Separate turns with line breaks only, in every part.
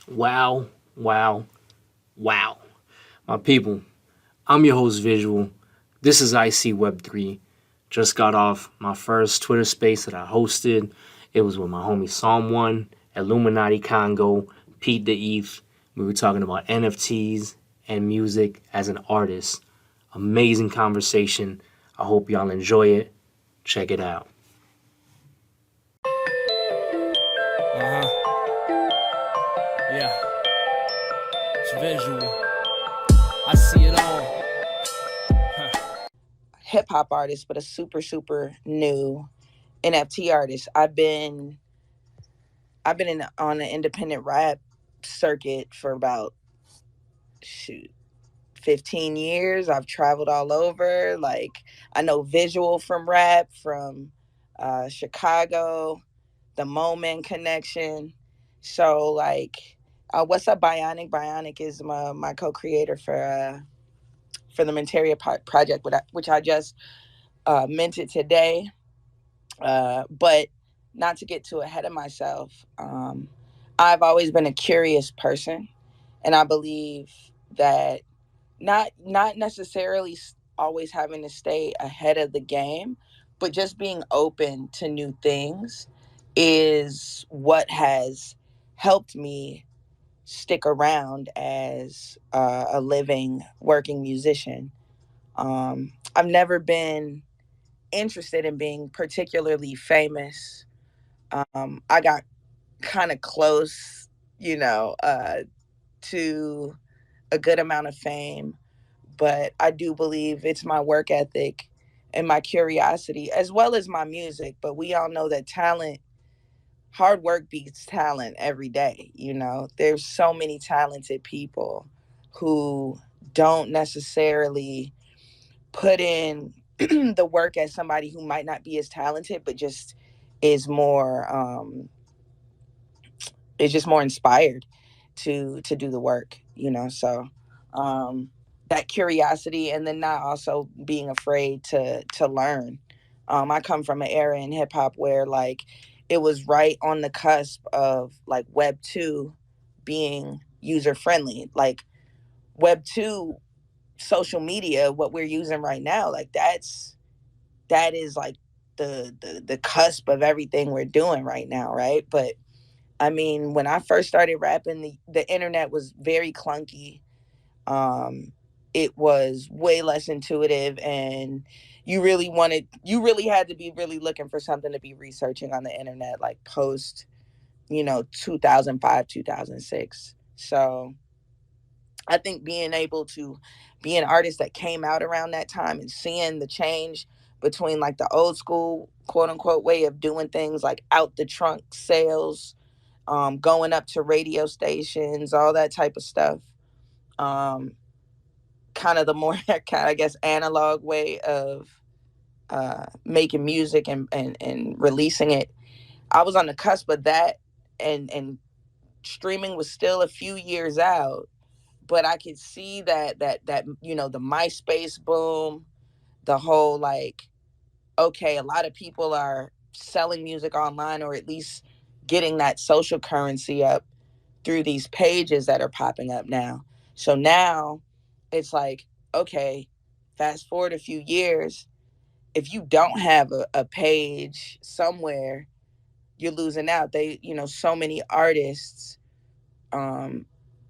Wow, wow, wow. My people, I'm your host, Visual. This is IC Web3. Just got off my first Twitter space that I hosted. It was with my homie Psalm1, Illuminati Congo, Pete the ETH. We were talking about NFTs and music as an artist. Amazing conversation. I hope y'all enjoy it. Check it out.
Uh-huh. Yeah. It's visual. I see it all.
Hip hop artist, but a super new NFT artist. I've been on the independent rap circuit for about shoot 15 years. I've traveled all over. Like I know visual from rap from Chicago, the Moment Connection. So like, what's up, Bionic? Bionic is my co-creator for the Materia project, which I just minted today. But not to get too ahead of myself, I've always been a curious person, and I believe that not necessarily always having to stay ahead of the game, but just being open to new things is what has helped me stick around as a living working musician. I've never been interested in being particularly famous. I got kind of close, to a good amount of fame, but I do believe it's my work ethic and my curiosity as well as my music. But we all know that hard work beats talent every day. There's so many talented people who don't necessarily put in the work as somebody who might not be as talented, but just is more is just more inspired to do the work. So um that curiosity, and then not also being afraid to learn. I come from an era in hip hop where like it was right on the cusp of like web 2 being user friendly. Like web 2 social media, what we're using right now, like that is like the cusp of everything we're doing right now, right? But I mean, when I first started rapping, the internet was very clunky. um it was way less intuitive, and you really had to be really looking for something to be researching on the internet, like post 2005, 2006. So I think being able to be an artist that came out around that time and seeing the change between like the old school quote unquote way of doing things, like out the trunk sales, going up to radio stations, all that type of stuff. Um, Kind of the more kind of, I guess, analog way of making music and releasing it. I was on the cusp of that, and streaming was still a few years out, but I could see that the MySpace boom, the whole like, okay, a lot of people are selling music online, or at least getting that social currency up through these pages that are popping up now. So now it's like, okay, fast forward a few years, if you don't have a page somewhere, you're losing out. So many artists um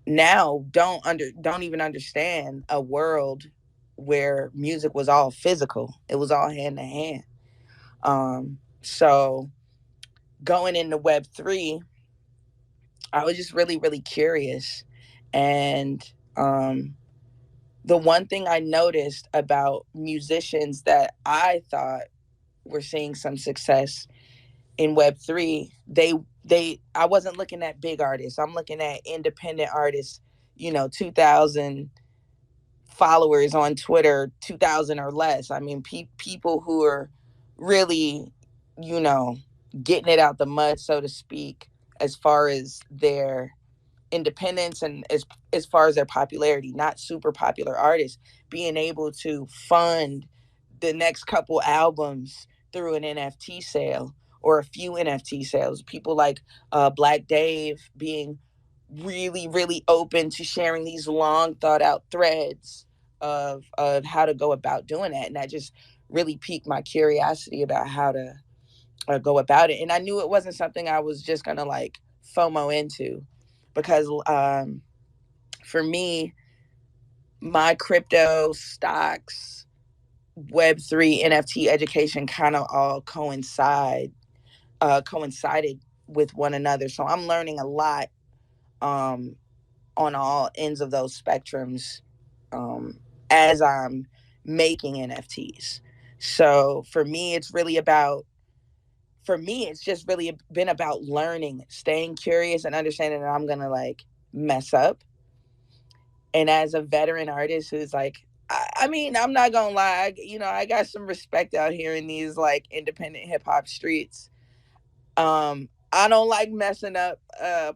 now don't even understand a world where music was all physical. It was all hand to hand. So going into web 3, I was just really curious. And um the one thing I noticed about musicians that I thought were seeing some success in web 3, they I wasn't looking at big artists. I'm looking at independent artists, 2000 followers on Twitter, 2000 or less. I mean, people who are really, you know, getting it out the mud, so to speak, as far as their independence and as far as their popularity, not super popular artists being able to fund the next couple albums through an NFT sale or a few NFT sales. People like Black Dave being really, really open to sharing these long thought out threads of how to go about doing that. And that just really piqued my curiosity about how to go about it. And I knew it wasn't something I was just gonna like FOMO into, because for me, my crypto, stocks, Web3, NFT education kind of all coincided with one another. So I'm learning a lot um, on all ends of those spectrums um, as I'm making NFTs. So for me, it's just really been about learning, staying curious, and understanding that I'm gonna like mess up. And as a veteran artist who's like, I mean, I'm not gonna lie, I got some respect out here in these like independent hip hop streets. I don't like messing up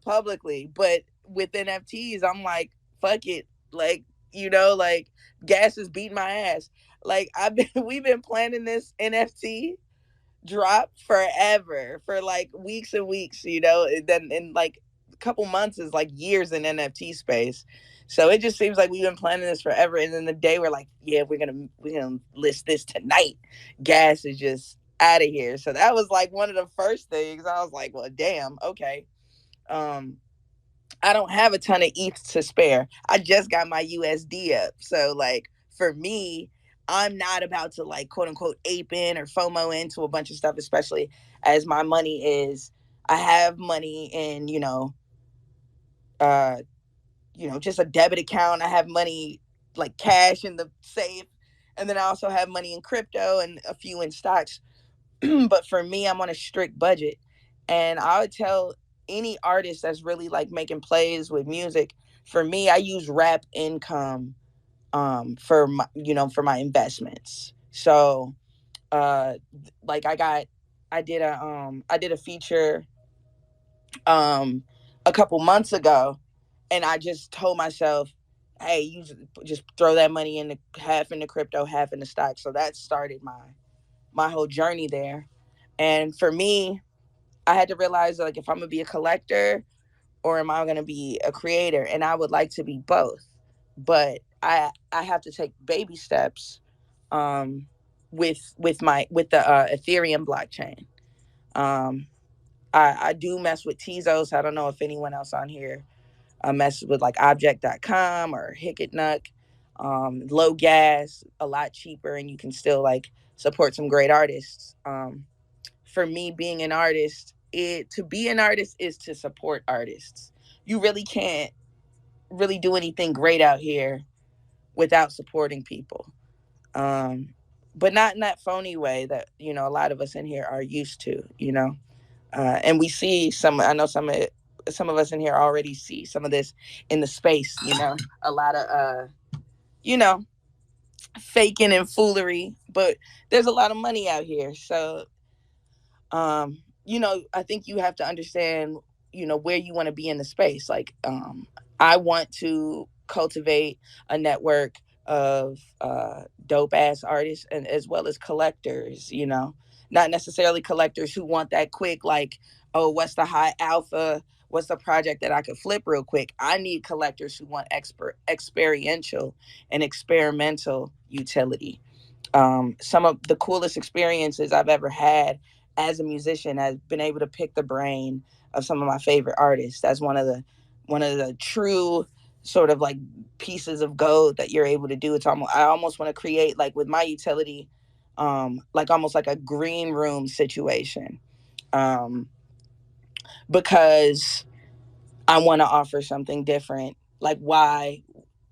publicly, but with NFTs, I'm like, fuck it, like, like gas is beating my ass. Like we've been planning this NFT drop forever, for like weeks and weeks, and then in like a couple months is like years in NFT space. So it just seems like we've been planning this forever, and then the day we're like, yeah, we're gonna list this tonight, gas is just out of here. So that was like one of the first things I was like, well, damn, okay. um I don't have a ton of ETH to spare. I just got my USD up. So like for me, I'm not about to like quote unquote ape in or FOMO into a bunch of stuff, especially as my money is, I have money in, uh, just a debit account. I have money like cash in the safe. And then I also have money in crypto and a few in stocks. But for me, I'm on a strict budget. And I would tell any artist that's really like making plays with music, for me, I use rap income for my investments. So like I did a feature um a couple months ago, and I just told myself, hey, you just throw that money in the half in the crypto, half in the stock. So that started my whole journey there. And for me, I had to realize like if I'm gonna be a collector or am I gonna be a creator, and I would like to be both, but I have to take baby steps um, with the Ethereum blockchain. Um, I do mess with Tezos. I don't know if anyone else on here messes with like Object.com or Hicketnuck. Low gas, a lot cheaper, and you can still like support some great artists. For me, being an artist, to be an artist is to support artists. You really can't really do anything great out here without supporting people. Um, but not in that phony way that a lot of us in here are used to. And we see some. I know some of us in here already see some of this in the space. A lot of you know faking and foolery, but there's a lot of money out here. So I think you have to understand, where you want to be in the space. Like, I want to cultivate a network of dope ass artists, and as well as collectors, not necessarily collectors who want that quick, like, oh, what's the high alpha? What's the project that I could flip real quick? I need collectors who want experiential and experimental utility. Some of the coolest experiences I've ever had as a musician has been able to pick the brain of some of my favorite artists. That's one of the true sort of like pieces of gold that you're able to do. I almost want to create like with my utility, like almost like a green room situation, um, because I want to offer something different. Like why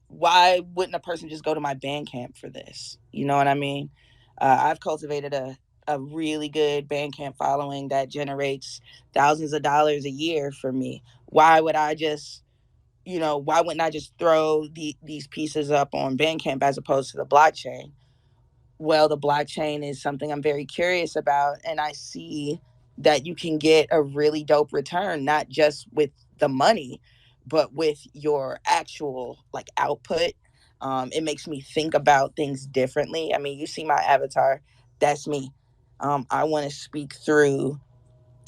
wouldn't a person just go to my Bandcamp for this? You know what I mean? I've cultivated a really good Bandcamp following that generates thousands of dollars a year for me. Why would I just, why wouldn't I just throw these pieces up on Bandcamp as opposed to the blockchain? Well, the blockchain is something I'm very curious about, and I see that you can get a really dope return, not just with the money, but with your actual like output. It makes me think about things differently. I mean, you see my avatar, that's me. I want to speak through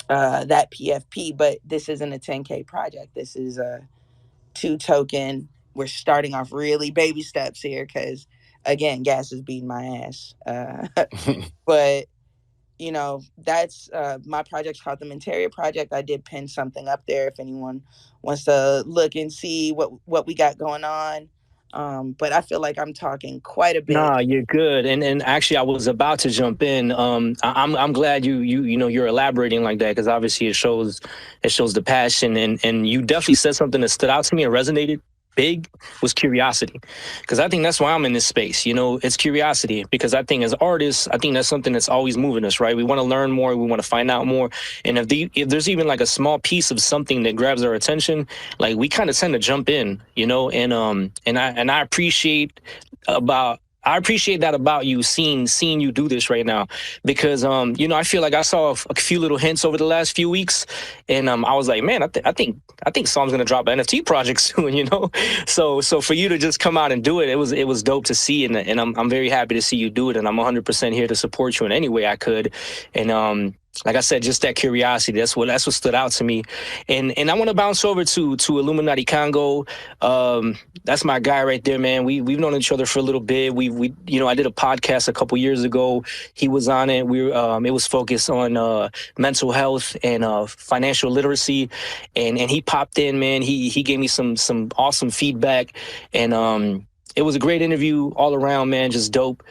that PFP, but this isn't a 10K project. This is 2 token. We're starting off really baby steps here because, again, gas is beating my ass. But that's my project's called the Menteria Project. I did pin something up there if anyone wants to look and see what we got going on. But I feel like I'm talking quite a bit.
Nah, you're good. And actually, I was about to jump in. I'm glad you're elaborating like that, because obviously it shows the passion, and you definitely said something that stood out to me and resonated big, was curiosity, because I think that's why I'm in this space. It's curiosity, because I think as artists, I think that's something that's always moving us, right? We want to learn more, we want to find out more, and if there's even like a small piece of something that grabs our attention, like we kind of tend to jump in, and I appreciate that about you, seeing you do this right now, because I feel like I saw a few little hints over the last few weeks, and I was like, man, I think Psalm's gonna drop an NFT project soon, So for you to just come out and do it, it was dope to see, and I'm very happy to see you do it, and I'm 100% here to support you in any way I could, and like I said, just that curiosity. That's what stood out to me, and I want to bounce over to Illuminati Congo. That's my guy right there, man. We've known each other for a little bit. I did a podcast a couple years ago. He was on it. It was focused on mental health and financial literacy, and he popped in, man. He gave me some awesome feedback, and it was a great interview all around, man. Just dope.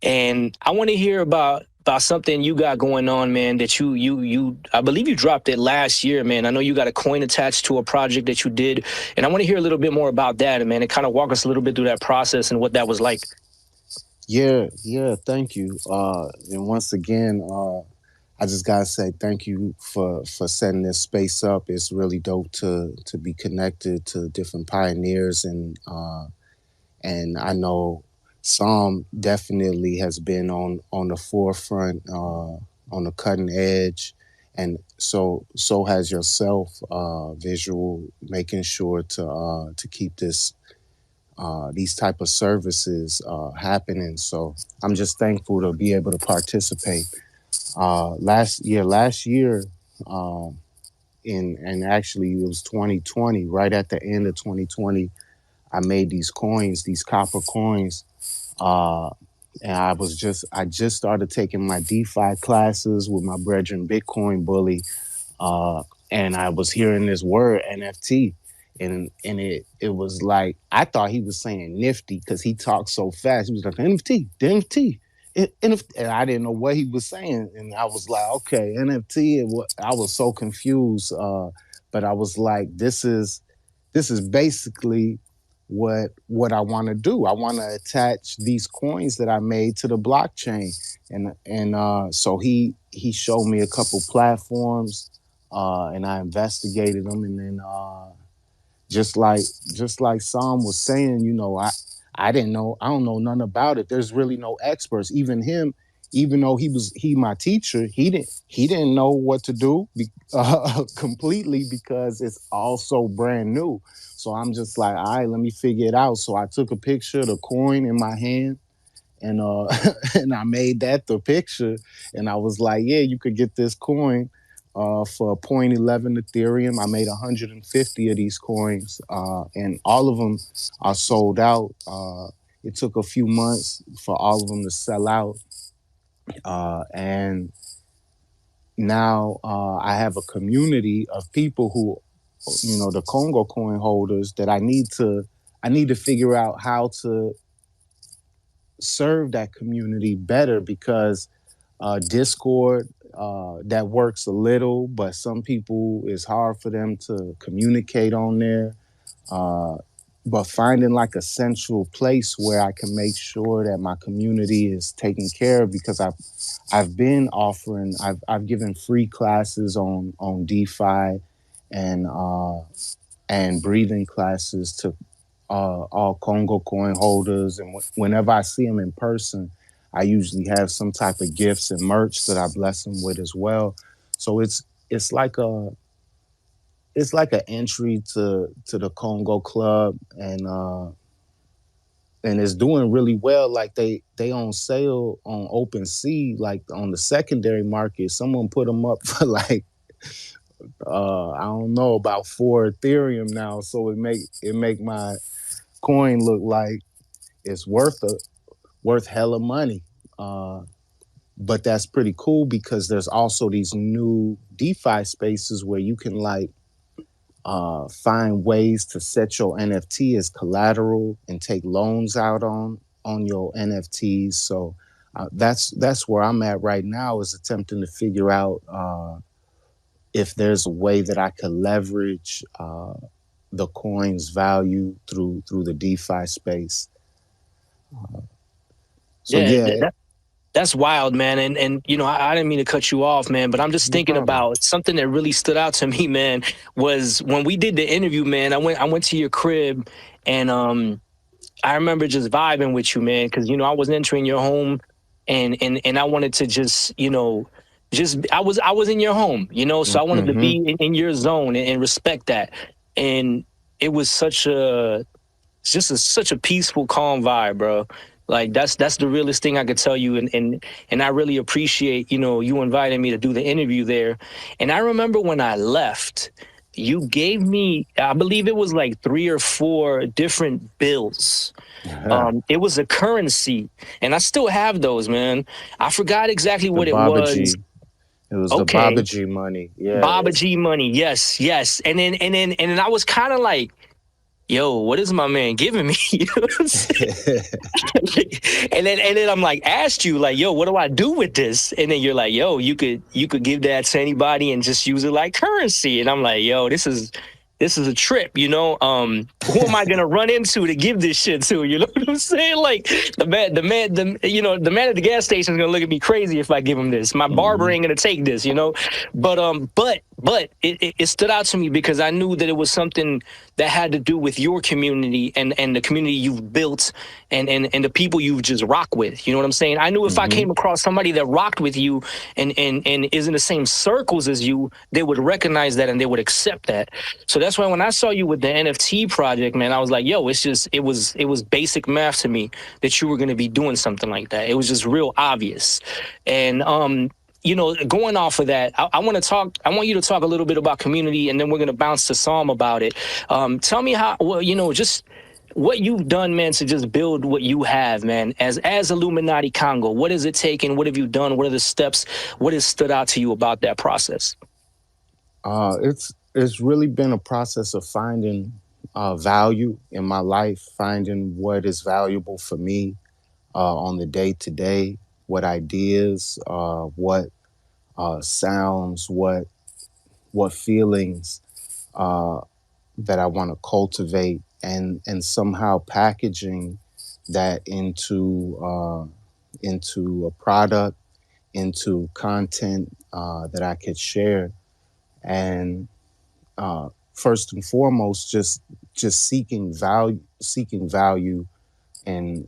And I want to hear about something you got going on, man, that you I believe you dropped it last year, man. I know you got a coin attached to a project that you did, and I want to hear a little bit more about that, and man, and kind of walk us a little bit through that process and what that was like.
Yeah, thank you. And once again, I just gotta say thank you for setting this space up. It's really dope to be connected to different pioneers, and I know Psalm definitely has been on the forefront, on the cutting edge, and so has yourself, Visual, making sure to keep these type of services happening. So I'm just thankful to be able to participate. Last year, and actually it was 2020, right at the end of 2020, I made these coins, these copper coins. Uh, and I just started taking my DeFi classes with my brethren, Bitcoin Bully. Uh, and I was hearing this word NFT, and it was like I thought he was saying nifty because he talked so fast. He was like NFT, the NFT. And I didn't know what he was saying, and I was like, okay, NFT. I was so confused, but I was like, this is basically what I want to do. I want to attach these coins that I made to the blockchain, and so he showed me a couple platforms, and I investigated them, and then just like Sam was saying, I didn't know, I don't know nothing about it. There's really no experts. Even him, even though he my teacher, he didn't know what to do completely because it's all so brand new. So I'm just like, all right, let me figure it out. So I took a picture of the coin in my hand, and and I made that the picture, and I was like, yeah, you could get this coin for 0.11 Ethereum. I made 150 of these coins, and all of them are sold out. It took a few months for all of them to sell out, and now I have a community of people who, the Congo coin holders, that I need to figure out how to serve that community better, because Discord, that works a little, but some people, it's hard for them to communicate on there. Uh, but finding like a central place where I can make sure that my community is taken care of, because I've given free classes on DeFi, and breathing classes to all Congo coin holders, and whenever I see them in person, I usually have some type of gifts and merch that I bless them with as well. So it's like a it's like an entry to the Congo Club, and it's doing really well. Like they on sale on OpenSea, like on the secondary market. Someone put them up for like I don't know, about 4 Ethereum now, so it make my coin look like it's worth hella money. Uh, but that's pretty cool because there's also these new DeFi spaces where you can like find ways to set your NFT as collateral and take loans out on your NFTs. So that's where I'm at right now, is attempting to figure out if there's a way that I could leverage the coin's value through the DeFi space. So
Yeah,
yeah,
that's wild, man. And I didn't mean to cut you off, man, but I'm just
no
thinking
problem.
about something that really stood out to me, man, was when we did the interview, man. I went to your crib, and I remember just vibing with you, man, because I was entering your home, and I wanted to just I was in your home, so I wanted to
Mm-hmm.
be in your zone and respect that, and it was such a peaceful, calm vibe, bro. Like that's the realest thing I could tell you, and I really appreciate you inviting me to do the interview there. And I remember when I left, you gave me, I believe it was like 3 or 4 different bills. It was a currency, and I still have those, man. I forgot exactly
The
what it
Baba
was.
G. It was the
Okay,
Baba G money. Yeah.
Baba G money, yes, yes. And then I was kind of like, yo, what is my man giving me? You know what I'm saying? And then I'm like, asked you like, yo, what do I do with this? And then you're like, yo, you could give that to anybody and just use it like currency. And I'm like, yo, this is a trip, who am I gonna run into to give this shit to? You know what I'm saying? Like the man at the gas station is gonna look at me crazy if I give him this. My barber
Hmm.
ain't gonna take this, but it stood out to me because I knew that it was something that had to do with your community and the community you've built and the people you just rock with. You know what I'm saying? I knew if I
Hmm.
came across somebody that rocked with you and is in the same circles as you, they would recognize that and they would accept that. So that's why when I saw you with the NFT project, man, I was like, yo, it was basic math to me that you were gonna be doing something like that. It was just real obvious. And going off of that, I want to talk. I want you to talk a little bit about community, and then we're going to bounce to Psalm about it. Tell me how, well, just what you've done, man, to just build what you have, man, as Illuminati Congo. What has it taken? What have you done? What are the steps? What has stood out to you about that process?
It's really been a process of finding value in my life, finding what is valuable for me on the day to day, what ideas, what sounds, what feelings uh, that I want to cultivate, and somehow packaging that into a product, into content that I could share. And first and foremost, just seeking value, and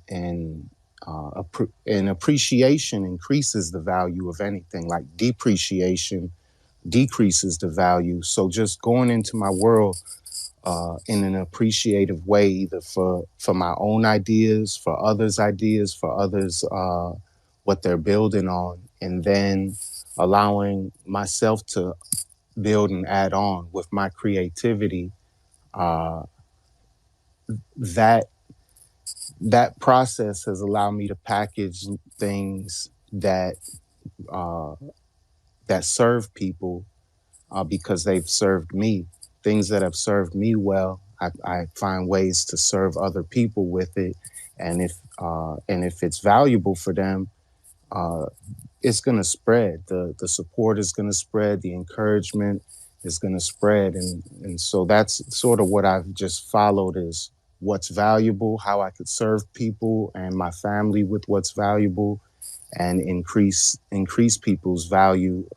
appreciation increases the value of anything. Like depreciation decreases the value. So just going into my world in an appreciative way, either for my own ideas, for others, what they're building on, and then allowing myself to build and add on with my creativity. Uh, that that process has allowed me to package things uh, that serve people because they've served me. Things that have served me well, I find ways to serve other people with it, and if it's valuable for them, uh, it's going to spread. The support is going to spread. The encouragement is going to spread, and so that's sort of what I've just followed, is what's valuable, how I could serve people and my family with what's valuable, and increase people's value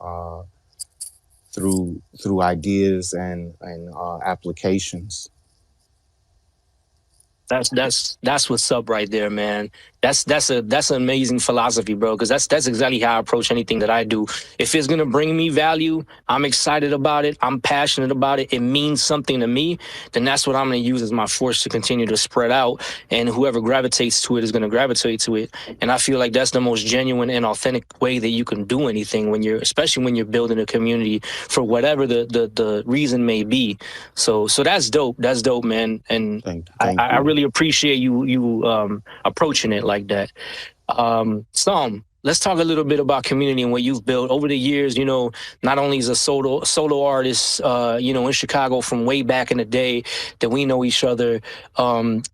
through ideas and applications.
That's what's up right there, man. That's an amazing philosophy, bro. Because that's exactly how I approach anything that I do. If it's gonna bring me value, I'm excited about it. I'm passionate about it. It means something to me. Then that's what I'm gonna use as my force to continue to spread out. And whoever gravitates to it is gonna gravitate to it. And I feel like that's the most genuine and authentic way that you can do anything when especially when you're building a community for whatever the reason may be. So that's dope. That's dope, man. And
Thank
I
you.
really appreciate you approaching it like that. Let's talk a little bit about community and what you've built over the years. Not only as a solo artist, in Chicago from way back in the day that we know each other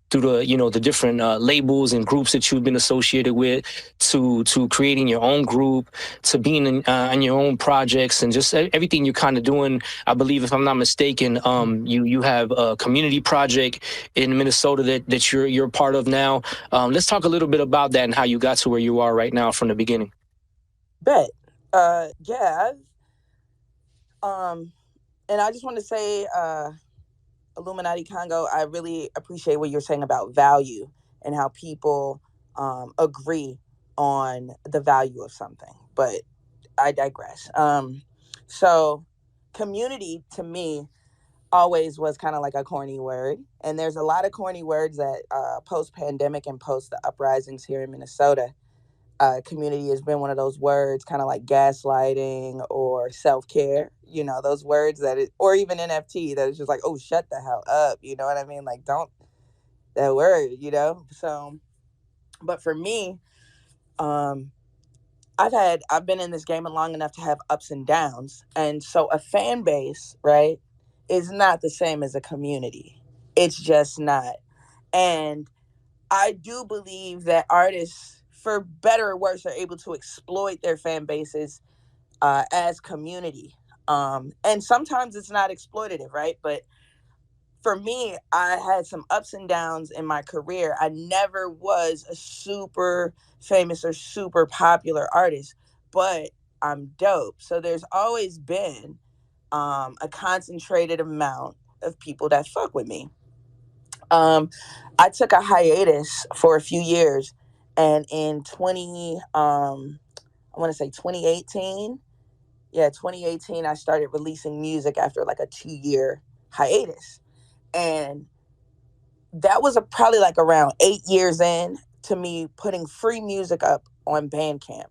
through the different labels and groups that you've been associated with, to creating your own group, to being in your own projects and just everything you're kind of doing. I believe, if I'm not mistaken, you have a community project in Minnesota that you're a part of now. Let's talk a little bit about that and how you got to where you are right now from the beginning.
Bet. Yeah. Um, and I just want to say, Illuminati Congo, I really appreciate what you're saying about value and how people agree on the value of something. But I digress. So, community to me always was kind of like a corny word. And there's a lot of corny words that post pandemic and post the uprisings here in Minnesota. Community has been one of those words, kind of like gaslighting or self care. Those words or even NFT that is just like, oh, shut the hell up. You know what I mean? Like, don't that word. So, but for me, um, I've been in this game long enough to have ups and downs, and so a fan base, right, is not the same as a community. It's just not, and I do believe that artists, for better or worse, are able to exploit their fan bases as community. And sometimes it's not exploitative, right? But for me, I had some ups and downs in my career. I never was a super famous or super popular artist, but I'm dope. So there's always been a concentrated amount of people that fuck with me. Um, I took a hiatus for a few years, and in I want to say 2018. Yeah, 2018, I started releasing music after like a 2 year hiatus, and that was probably like around 8 years in to me putting free music up on Bandcamp,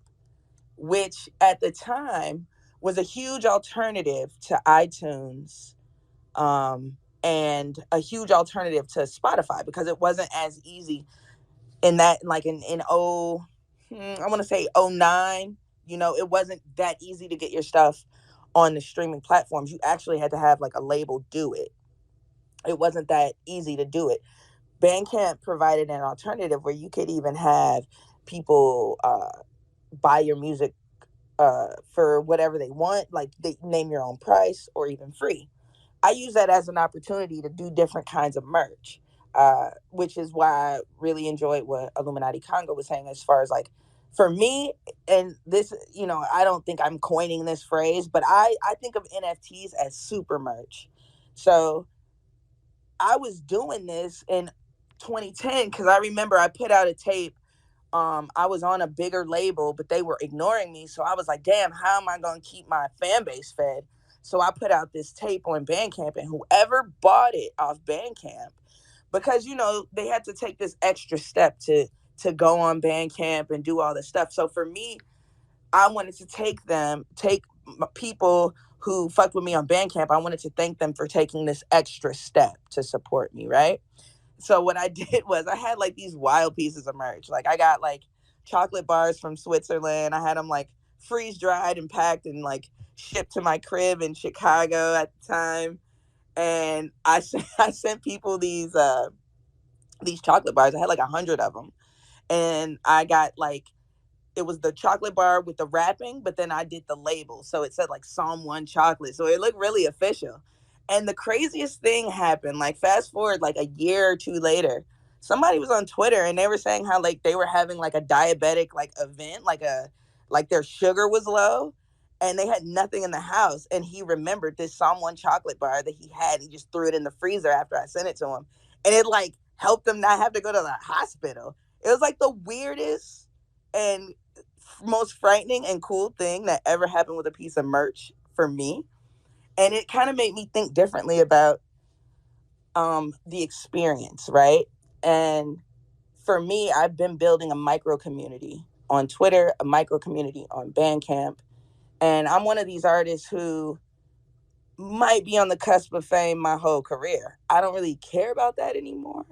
which at the time was a huge alternative to iTunes, and a huge alternative to Spotify because it wasn't as easy in that, like in I want to say '09. It wasn't that easy to get your stuff on the streaming platforms. You actually had to have like a label do it. It wasn't that easy to do it. Bandcamp provided an alternative where you could even have people buy your music for whatever they want, like they name your own price or even free. I use that as an opportunity to do different kinds of merch, which is why I really enjoyed what Illuminati Congo was saying as far as like, for me, and this, I don't think I'm coining this phrase, but I think of NFTs as super merch. So I was doing this in 2010 because I remember I put out a tape. I was on a bigger label, but they were ignoring me. So I was like, damn, how am I going to keep my fan base fed? So I put out this tape on Bandcamp, and whoever bought it off Bandcamp, because they had to take this extra step to go on Bandcamp and do all this stuff. So for me, I wanted to take people who fucked with me on Bandcamp. I wanted to thank them for taking this extra step to support me, right? So what I did was I had like these wild pieces of merch. Like I got like chocolate bars from Switzerland. I had them like freeze dried and packed and like shipped to my crib in Chicago at the time. And I sent people these chocolate bars. I had like 100 of them, and I got like, it was the chocolate bar with the wrapping, but then I did the label. So it said like Psalm 1 chocolate. So it looked really official. And the craziest thing happened, like fast forward like a year or two later, somebody was on Twitter and they were saying how like they were having like a diabetic like event, like their sugar was low and they had nothing in the house. And he remembered this Psalm 1 chocolate bar that he had. He just threw it in the freezer after I sent it to him. And it like help them not have to go to the hospital. It was like the weirdest and most frightening and cool thing that ever happened with a piece of merch for me. And it kind of made me think differently about the experience, right? And for me, I've been building a micro community on Twitter, a micro community on Bandcamp. And I'm one of these artists who might be on the cusp of fame my whole career. I don't really care about that anymore.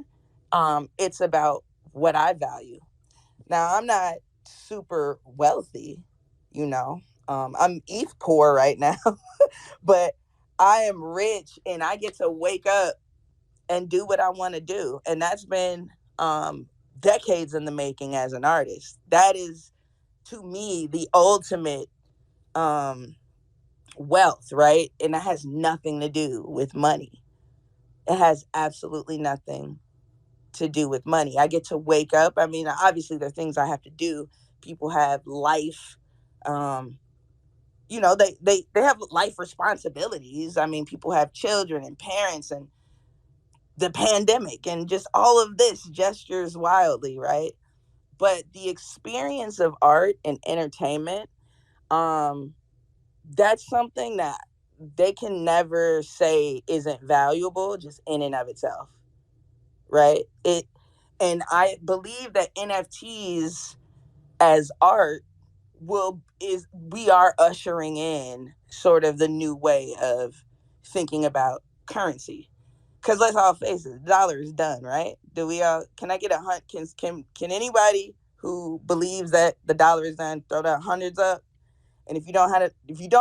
It's about what I value. Now, I'm not super wealthy, you know. I'm ETH poor right now, but I am rich and I get to wake up and do what I want to do. And that's been decades in the making as an artist. That is, to me, the ultimate wealth, right? And that has nothing to do with money. It has absolutely nothing to do with money. I get to wake up. I mean, obviously, there are things I have to do. People have life. They have life responsibilities. I mean, people have children and parents and the pandemic and just all of this gestures wildly, right? But the experience of art and entertainment, that's something that they can never say isn't valuable just in and of itself, right? And I believe that NFTs as art we are ushering in sort of the new way of thinking about currency. Because let's all face it, the dollar is done, right? Do we all? Can I get a hunt? Can anybody who believes that the dollar is done throw the hundreds up? And if you don't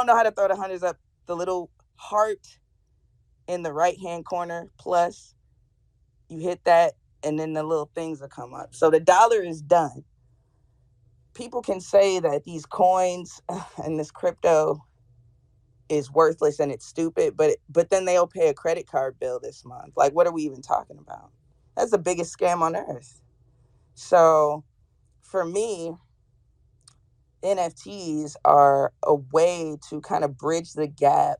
know how to throw the hundreds up, the little heart in the right hand corner plus, you hit that, and then the little things will come up. So the dollar is done. People can say that these coins and this crypto is worthless and it's stupid, but then they'll pay a credit card bill this month. Like, what are we even talking about? That's the biggest scam on earth. So for me, NFTs are a way to kind of bridge the gap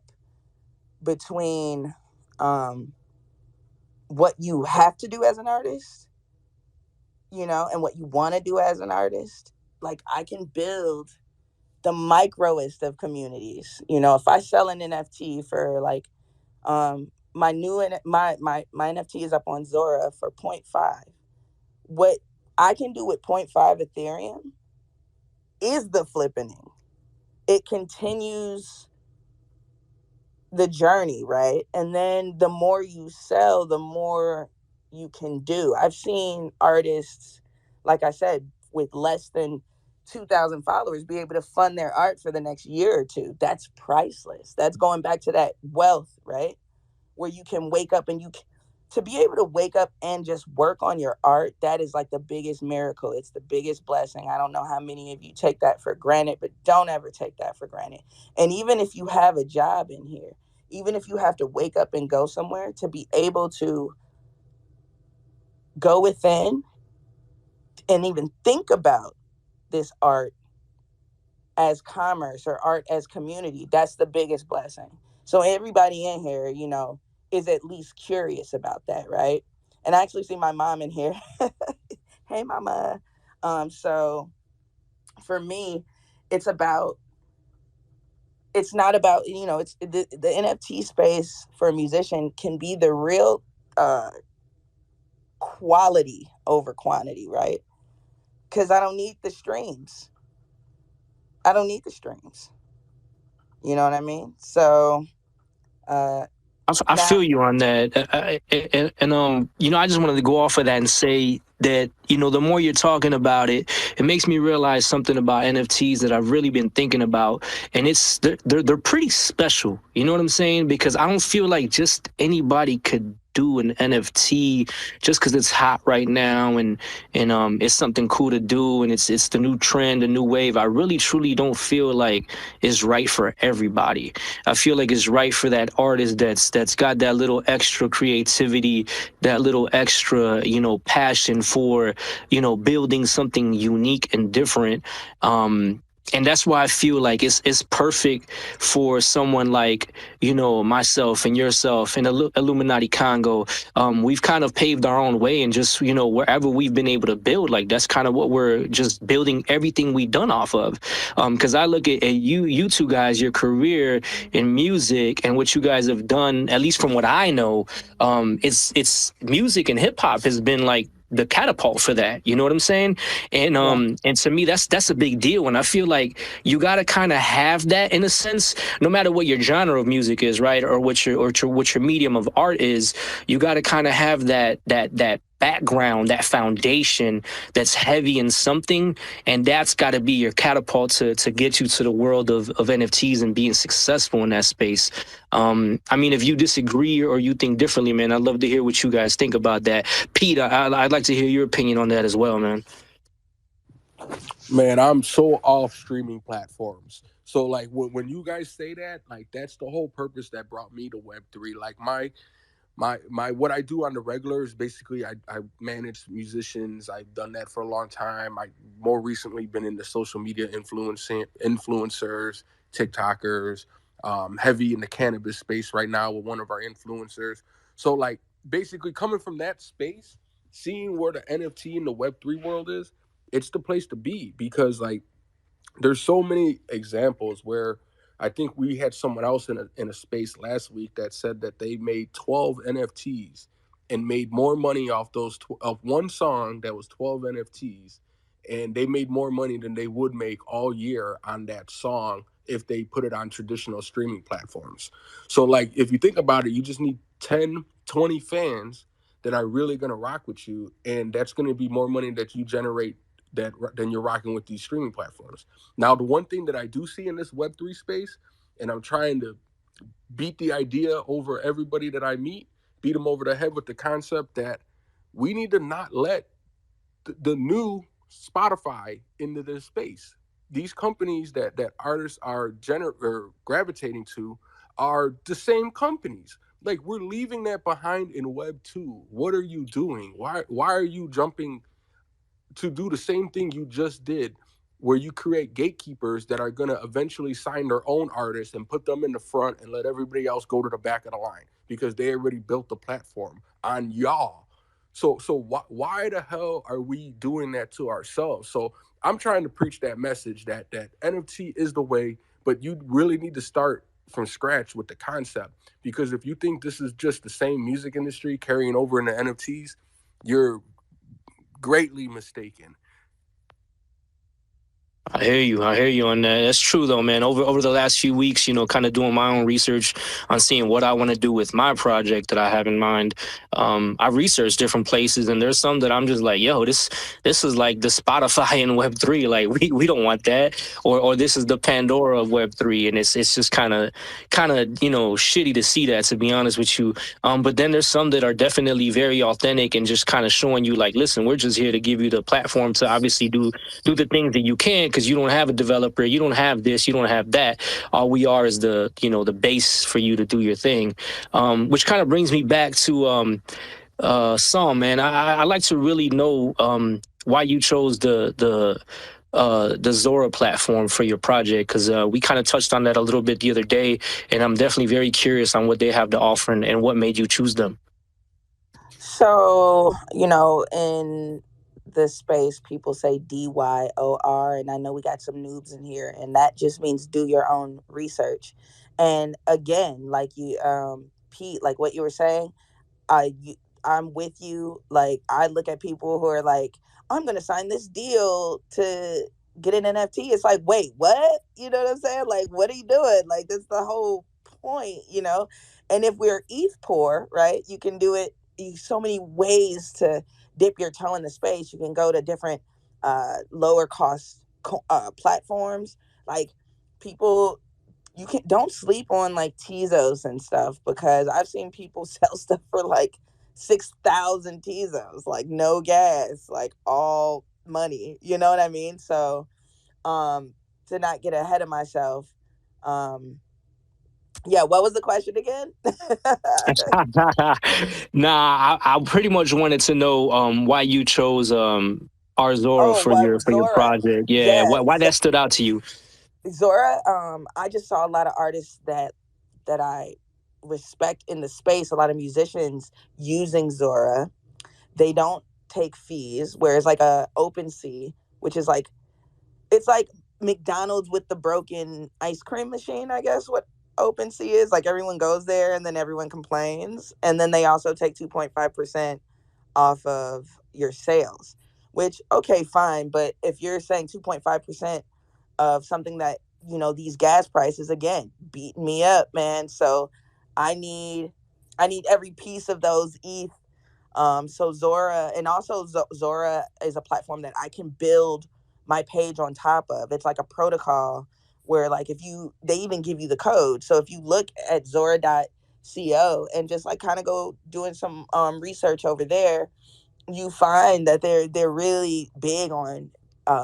between what you have to do as an artist, and what you want to do as an artist. Like, I can build the microest of communities. If I sell an NFT for like my NFT is up on Zora for 0.5. What I can do with 0.5 Ethereum is the flippening. It continues the journey, right? And then the more you sell, the more you can do. I've seen artists, like I said, with less than 2,000 followers be able to fund their art for the next year or two. That's priceless. That's going back to that wealth, right? Where you can wake up and to be able to wake up and just work on your art, that is like the biggest miracle. It's the biggest blessing. I don't know how many of you take that for granted, but don't ever take that for granted. And even if you have a job in here, even if you have to wake up and go somewhere, to be able to go within and even think about this art as commerce or art as community, that's the biggest blessing. So everybody in here, is at least curious about that, right? And I actually see my mom in here. Hey, mama. So for me, it's not about, it's the NFT space for a musician can be the real quality over quantity, right? Because I don't need the streams. I don't need the streams. You know what I mean? So
I
now,
feel you on that, I just wanted to go off of that and say that the more you're talking about it, it makes me realize something about NFTs that I've really been thinking about, and they're pretty special. You know what I'm saying? Because I don't feel like just anybody could do an NFT just because it's hot right now and it's something cool to do and it's the new trend, the new wave. I really truly don't feel like it's right for everybody. I feel like it's right for that artist that's got that little extra creativity, that little extra passion for building something unique and different. And that's why I feel like it's perfect for someone like, you know, myself and yourself and Illuminati Congo. We've kind of paved our own way, and just, you know, wherever we've been able to build, like that's kind of what we're just building everything we done off of. Because I look at you two guys, your career in music and what you guys have done, at least from what I know, it's music and hip hop has been like the catapult for that. You know what I'm saying?
Yeah.
And to me, that's a big deal. And I feel like you got to kind of have that in a sense, no matter what your genre of music is, right, or what your medium of art is. You got to kind of have that background, that foundation that's heavy in something, and that's got to be your catapult to get you to the world of NFTs and being successful in that space. I mean, if you disagree or you think differently, man, I'd love to hear what you guys think about that. Pete, I'd like to hear your opinion on that as well, man.
Man, I'm so off streaming platforms. So like when you guys say that, like that's the whole purpose that brought me to Web3. Like my what I do on the regular is basically I manage musicians. I've done that for a long time. I more recently been in the social media influencers, TikTokers, heavy in the cannabis space right now with one of our influencers. So like basically coming from that space, seeing where the NFT and the Web3 world is, it's the place to be because like there's so many examples where I think we had someone else in a space last week that said that they made 12 NFTs and made more money off of one song that was 12 NFTs, and they made more money than they would make all year on that song if they put it on traditional streaming platforms. So like if you think about it, you just need 10, 20 fans that are really going to rock with you, and that's going to be more money that you generate that than you're rocking with these streaming platforms. Now, the one thing that I do see in this Web3 space, and I'm trying to beat the idea over everybody that I meet, beat them over the head with the concept that we need to not let the new Spotify into this space. These companies that artists are gravitating to are the same companies. Like we're leaving that behind in Web 2. What are you doing? Why are you jumping to do the same thing you just did, where you create gatekeepers that are going to eventually sign their own artists and put them in the front and let everybody else go to the back of the line because they already built the platform on y'all. So why the hell are we doing that to ourselves? So I'm trying to preach that message that NFT is the way, but you really need to start from scratch with the concept, because if you think this is just the same music industry carrying over into NFTs, you're greatly mistaken.
I hear you. I hear you on that. That's true though, man. Over the last few weeks, you know, kind of doing my own research on seeing what I want to do with my project that I have in mind. I researched different places, and there's some that I'm just like, yo, this is like the Spotify in Web3. Like we don't want that, or this is the Pandora of Web3, and it's just kind of you know shitty to see that, to be honest with you. But then there's some that are definitely very authentic and just kind of showing you like, listen, we're just here to give you the platform to obviously do the things that you can, because you don't have a developer, you don't have this, you don't have that. All we are is the, you know, the base for you to do your thing. Which kind of brings me back to Psalm, man. I like to really know why you chose the Zora platform for your project, because we kind of touched on that a little bit the other day, and I'm definitely very curious on what they have to offer and what made you choose them.
So, in the space, people say DYOR, and I know we got some noobs in here, and that just means do your own research. And again, like Pete, like what you were saying, I you, I'm with you. Like I look at people who are like, I'm gonna sign this deal to get an NFT. It's like, wait, what? You know what I'm saying? Like, what are you doing? Like, that's the whole point. And if we're ETH poor, right, you can do it. So many ways to dip your toe in the space. You can go to different lower cost platforms. Like people, you can don't sleep on like Tezos and stuff, because I've seen people sell stuff for like 6,000 Tezos, like no gas, like all money. You know what I mean? So, to not get ahead of myself, um, yeah. What was the question again?
Nah, I pretty much wanted to know why you chose
Zora
Oh,
for
what
your
Zora?
project. Yeah,
Yeah,
why that stood out to you?
Zora. I just saw a lot of artists that I respect in the space. A lot of musicians using Zora. They don't take fees, whereas like a OpenSea, which is like it's like McDonald's with the broken ice cream machine, I guess what OpenSea is. Like everyone goes there and then everyone complains. And then they also take 2.5% off of your sales, which, okay, fine. But if you're saying 2.5% of something that, these gas prices, again, beating me up, man. So I need, I need every piece of those ETH. So Zora, and also Zora is a platform that I can build my page on top of. It's like a protocol where, like, they even give you the code. So if you look at Zora.co and just like kind of go doing some research over there, you find that they're really big on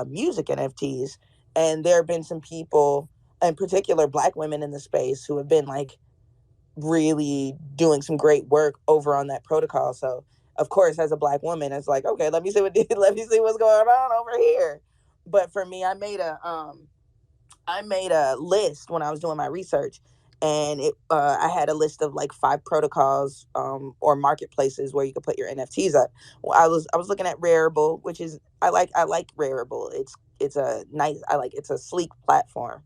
music NFTs. And there have been some people, in particular Black women in the space, who have been like really doing some great work over on that protocol. So of course, as a Black woman, it's like, okay, let me see let me see what's going on over here. But for me, I made a list when I was doing my research, and I had a list of like 5 protocols or marketplaces where you could put your NFTs up. Well, I was looking at Rarible, which is I like Rarible. It's a nice I like it's a sleek platform,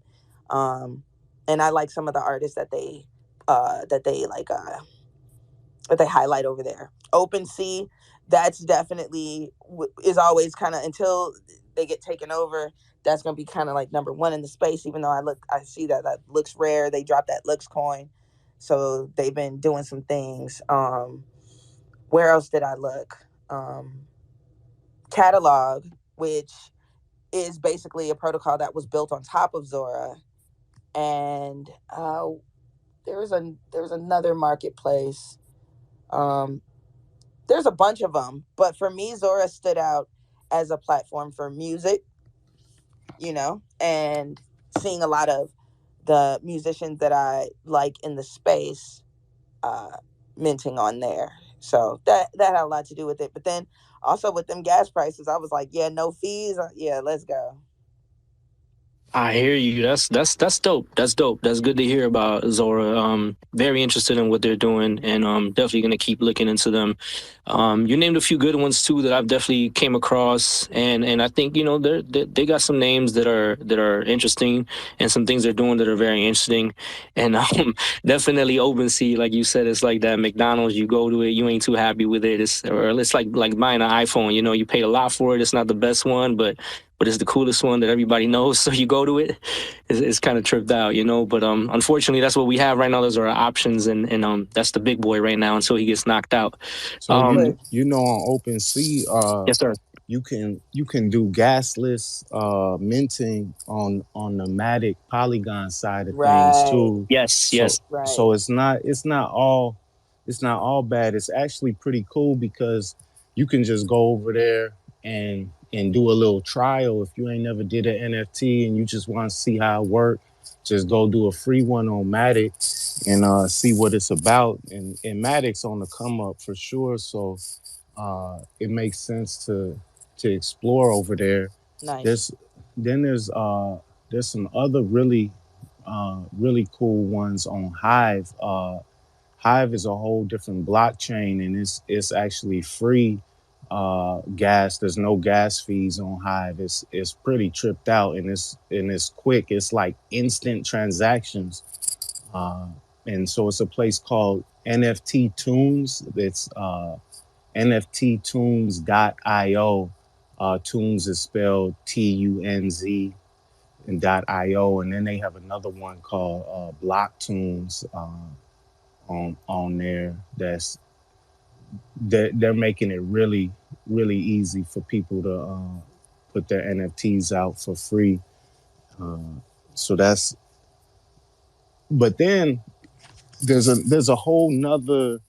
um, and I like some of the artists that they like that they highlight over there. OpenSea, that's definitely is always kind of, until they get taken over. That's gonna be kind of like number one in the space. Even though I see that looks rare. They dropped that looks coin, so they've been doing some things. Where else did I look? Catalog, which is basically a protocol that was built on top of Zora, and there was another marketplace. Um, there's a bunch of them, but for me, Zora stood out as a platform for music, and seeing a lot of the musicians that I like in the space uh, minting on there. So that had a lot to do with it. But then also with them gas prices, I was like, yeah, no fees. Yeah, let's go.
I hear you. That's dope. That's dope. That's good to hear about Zora. Very interested in what they're doing, and definitely gonna keep looking into them. You named a few good ones too that I've definitely came across, and I think they got some names that are interesting, and some things they're doing that are very interesting, and definitely OpenSea, like you said, it's like that McDonald's. You go to it, you ain't too happy with it. It's like buying an iPhone. You paid a lot for it. It's not the best one, but it's the coolest one that everybody knows. So you go to it. It's kind of tripped out. But unfortunately, that's what we have right now. Those are our options, and that's the big boy right now until he gets knocked out.
So
Um,
on OpenSea,
yes, sir.
you can do gasless minting on the Matic Polygon side of things
Right,
too.
Yes,
So
yes.
right.
so it's not all bad. It's actually pretty cool because you can just go over there and do a little trial. If you ain't never did an NFT and you just want to see how it works, just go do a free one on Matic and see what it's about. And Matic's on the come up for sure. So it makes sense to explore over there.
Nice.
There's there's some other really cool ones on Hive. Hive is a whole different blockchain, and it's actually free gas. There's no gas fees on Hive. It's pretty tripped out, and it's quick. It's like instant transactions, uh, and so it's a place called NFT Tunes. It's NFTtunes.io. Tunes is spelled TUNZ and .io, and then they have another one called Block Tunes on there. They're making it really easy for people to put their NFTs out for free. Uh, so that's. But then there's a whole nother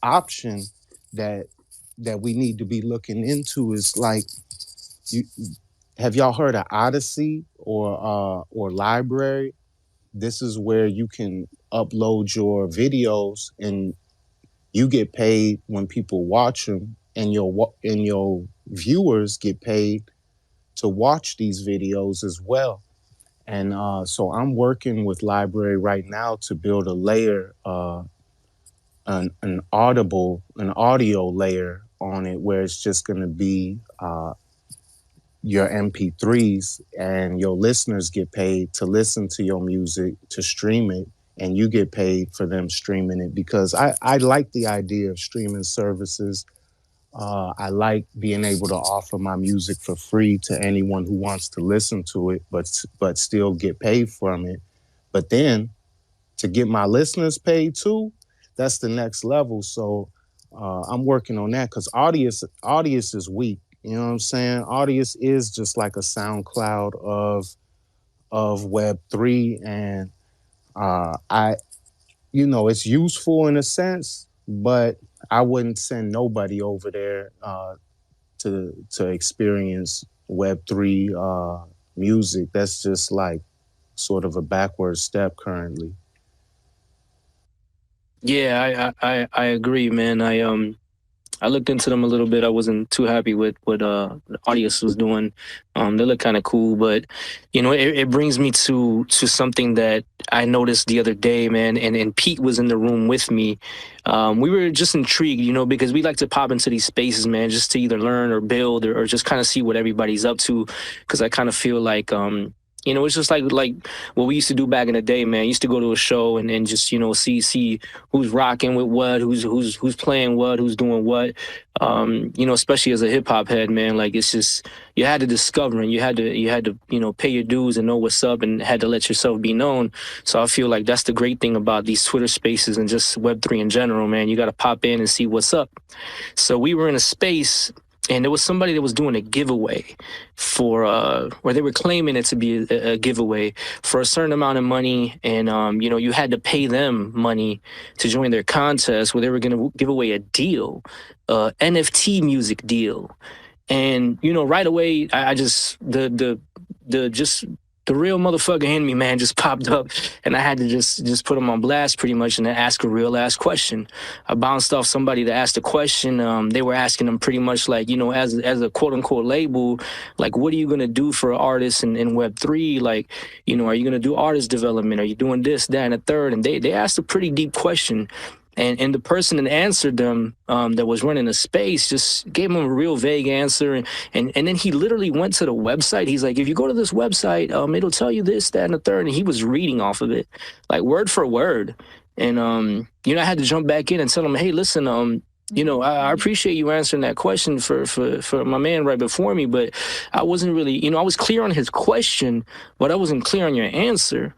option that we need to be looking into. Is like, you have y'all heard of Odyssey or Library? This is where you can upload your videos and you get paid when people watch them. and your viewers get paid to watch these videos as well. And so I'm working with Library right now to build a layer, an audio layer on it, where it's just going to be your MP3s, and your listeners get paid to listen to your music, to stream it, and you get paid for them streaming it, because I like the idea of streaming services. I like being able to offer my music for free to anyone who wants to listen to it, but still get paid from it. But then to get my listeners paid too, that's the next level. So I'm working on that, because audience is weak. You know what I'm saying? Audience is just like a SoundCloud of Web3, and I, it's useful in a sense, but I wouldn't send nobody over there to experience Web3 music. That's just like sort of a backward step currently.
Yeah, I agree, man. I looked into them a little bit. I wasn't too happy with what the audience was doing. They look kind of cool, but it brings me to something that I noticed the other day, man. And Pete was in the room with me. We were just intrigued, because we like to pop into these spaces, man, just to either learn or build or just kind of see what everybody's up to. Because I kind of feel like it's just like what we used to do back in the day, man. Used to go to a show and just see who's rocking with what, who's playing what, who's doing what. Especially as a hip hop head, man. Like, it's just, you had to discover, and you had to pay your dues and know what's up, and had to let yourself be known. So I feel like that's the great thing about these Twitter spaces and just Web3 in general, man. You got to pop in and see what's up. So we were in a space, and there was somebody that was doing a giveaway for, or they were claiming it to be a giveaway for a certain amount of money. And, you had to pay them money to join their contest, where they were going to give away a deal, NFT music deal. And, right away, I just, the real motherfucker in me, man, just popped up, and I had to just put him on blast pretty much, and then ask a real ass question. I bounced off somebody that asked a question. They were asking them pretty much like, as a quote unquote label, like, what are you gonna do for artists in Web3? Like, are you gonna do artist development? Are you doing this, that, and a third? And they asked a pretty deep question. And the person that answered them, that was running the space, just gave him a real vague answer. And then he literally went to the website. He's like, if you go to this website, it'll tell you this, that, and the third. And he was reading off of it, like word for word. And, I had to jump back in and tell him, hey, listen, I appreciate you answering that question for my man right before me, but I wasn't really, I was clear on his question, but I wasn't clear on your answer.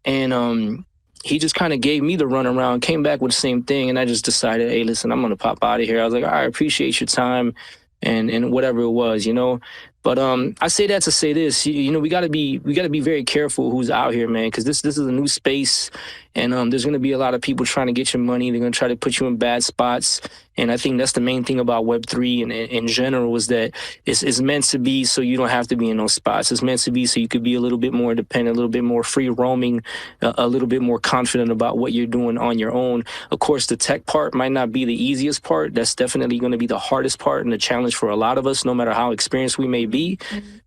And, he just kind of gave me the runaround, came back with the same thing, and I just decided, hey, listen, I'm gonna pop out of here. I was like, all right, I appreciate your time, and whatever it was, But I say that to say this, we gotta be very careful who's out here, man, because this is a new space, and there's gonna be a lot of people trying to get your money. They're gonna try to put you in bad spots, and I think that's the main thing about Web3 and in general, is that it's meant to be so you don't have to be in those spots. It's meant to be so you could be a little bit more independent, a little bit more free roaming, a little bit more confident about what you're doing on your own. Of course, the tech part might not be the easiest part. That's definitely going to be the hardest part and the challenge for a lot of us, no matter how experienced we may be.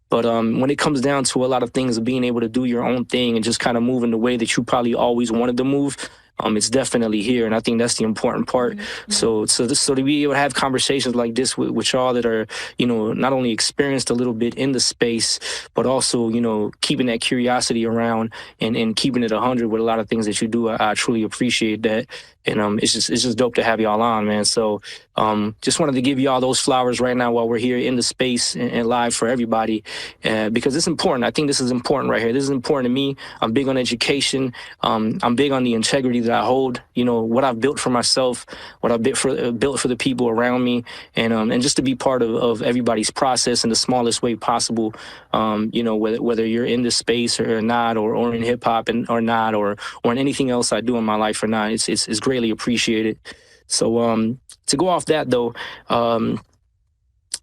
But when it comes down to a lot of things of being able to do your own thing and just kind of move in the way that you probably always wanted to move, it's definitely here, and I think that's the important part. So to be able to have conversations like this with y'all that are, not only experienced a little bit in the space, but also, keeping that curiosity around and keeping it 100 with a lot of things that you do, I truly appreciate that. And it's just dope to have y'all on, man. So just wanted to give y'all those flowers right now while we're here in the space and live for everybody, because it's important. I think this is important right here. This is important to me. I'm big on education. I'm big on the integrity that I hold. What I've built for myself, what I've built for the people around me, and just to be part of everybody's process in the smallest way possible. Whether you're in this space or not, or in hip hop or not, or in anything else I do in my life or not, it's greatly appreciated. So to go off that though,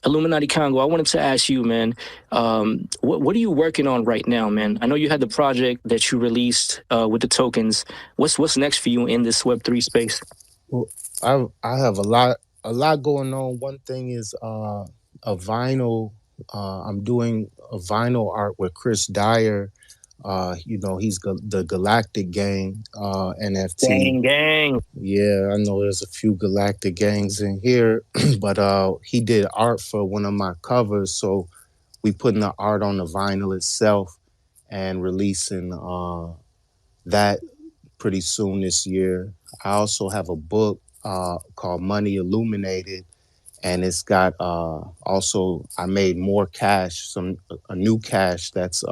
Illuminati Congo, I wanted to ask you, man, what are you working on right now, man? I know you had the project that you released with the tokens. What's next for you in this Web3 space?
Well, I have a a lot going on. One thing is a vinyl. I'm doing a vinyl art with Chris Dyer. He's the Galactic Gang NFT.
Gang, gang.
Yeah, I know there's a few Galactic Gangs in here, but he did art for one of my covers, so we putting the art on the vinyl itself and releasing that pretty soon this year. I also have a book called Money Illuminated, and it's got also I made more cash, a new cash that's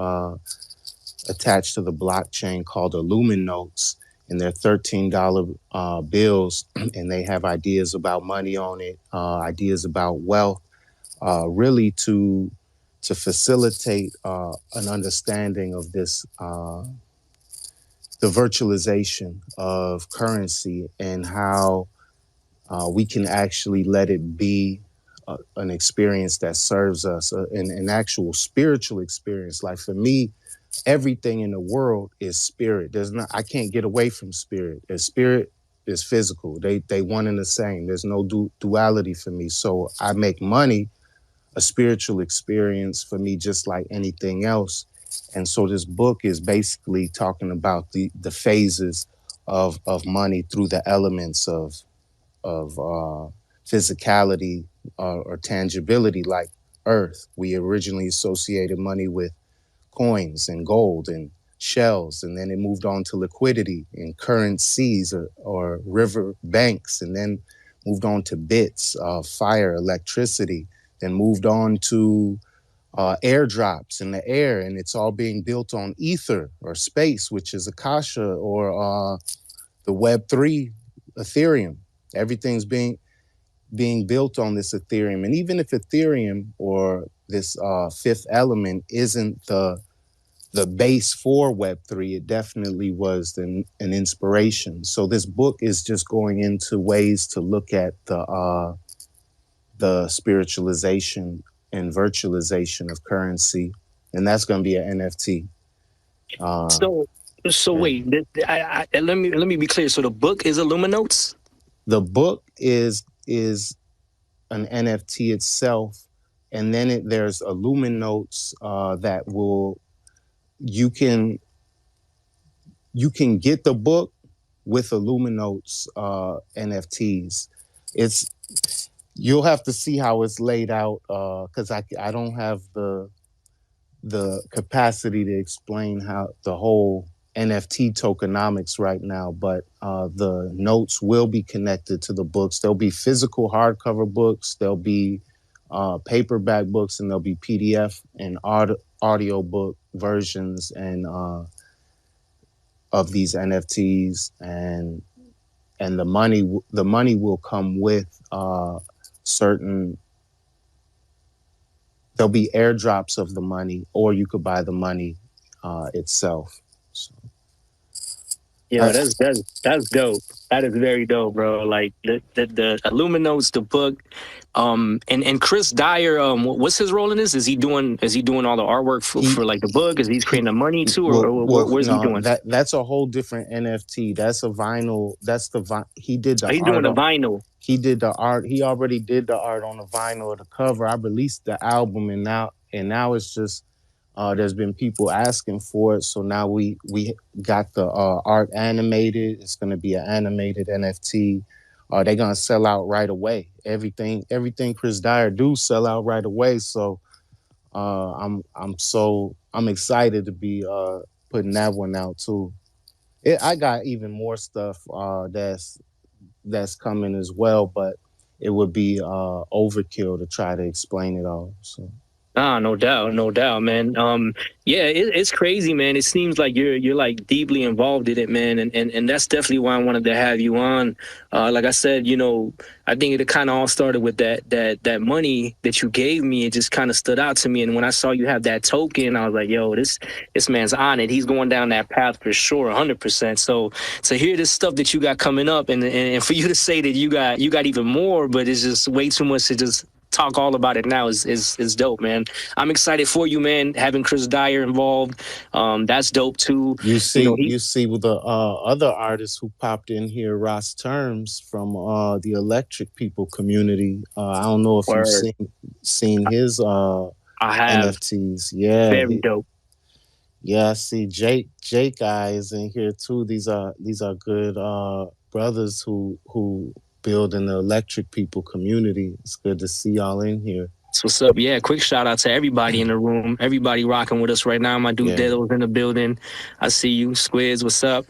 attached to the blockchain called Illuminotes, and they're $13 bills, and they have ideas about money on it, ideas about wealth, really to facilitate an understanding of this. The virtualization of currency and how we can actually let it be an experience that serves us, an actual spiritual experience. Like for me, everything in the world is spirit. I can't get away from spirit. Spirit is physical. They one and the same. There's no duality for me. So I make money a spiritual experience for me, just like anything else. And so this book is basically talking about the phases of money through the elements of physicality or tangibility, like earth. We originally associated money with coins and gold and shells, and then it moved on to liquidity and currencies or river banks, and then moved on to bits, fire, electricity, then moved on to airdrops in the air, and it's all being built on ether or space, which is Akasha or the Web3 Ethereum. Everything's being built on this Ethereum. And even if Ethereum or this fifth element isn't the base for Web3, it definitely was an inspiration. So this book is just going into ways to look at the spiritualization and virtualization of currency, and that's going to be an NFT.
So
yeah.
wait, let me be clear. So the book is Illuminotes?
The book is an NFT itself, and then there's Illuminotes that you can get the book with Illuminotes NFTs. You'll have to see how it's laid out because I don't have the capacity to explain how the whole NFT tokenomics right now, but the notes will be connected to the books. There'll be physical hardcover books, there'll be paperback books, and there'll be PDF and audio book versions and of these NFTs, and the money will come with certain. There'll be airdrops of the money, or you could buy the money itself. So,
Yeah, that's dope. That is very dope, bro. Like the Illuminotes, the book, and Chris Dyer, what's his role in this? Is he doing all the artwork for like the book? Is he creating the money too, or where's he doing?
That's a whole different NFT. That's a vinyl. That's he did the.
He's
art
doing the vinyl.
He did the art. He already did the art on the vinyl of the cover. I released the album, and now it's just. There's been people asking for it, so now we got the art animated. It's going to be an animated NFT. They're going to sell out right away. Everything Chris Dyer do sell out right away. So I'm excited to be putting that one out too. I got even more stuff that's coming as well, but it would be overkill to try to explain it all. So.
Ah, no doubt, man. Yeah, it's crazy, man. It seems like you're like deeply involved in it, man, and that's definitely why I wanted to have you on. Like I said, I think it kind of all started with that money that you gave me. It just kind of stood out to me, and when I saw you have that token, I was like, yo, this man's on it. He's going down that path for sure, 100%. So to hear this stuff that you got coming up, and for you to say that you got even more, but it's just way too much to talk all about it now is dope, man. I'm excited for you, man. Having Chris Dyer involved, that's dope too.
You
You know,
see, you see with the other artists who popped in here, Ross Terms from the Electric People community. I don't know if you've
word.
seen his
I have.
NFTs. Yeah,
Very dope.
yeah. I see Jake guy is in here too. These are good brothers who build in the Electric People community. It's good to see y'all in here.
So what's up? Yeah, quick shout out to everybody in the room. Everybody rocking with us right now. My dude
Yeah.
Diddle's in the building. I see you. Squids, what's up?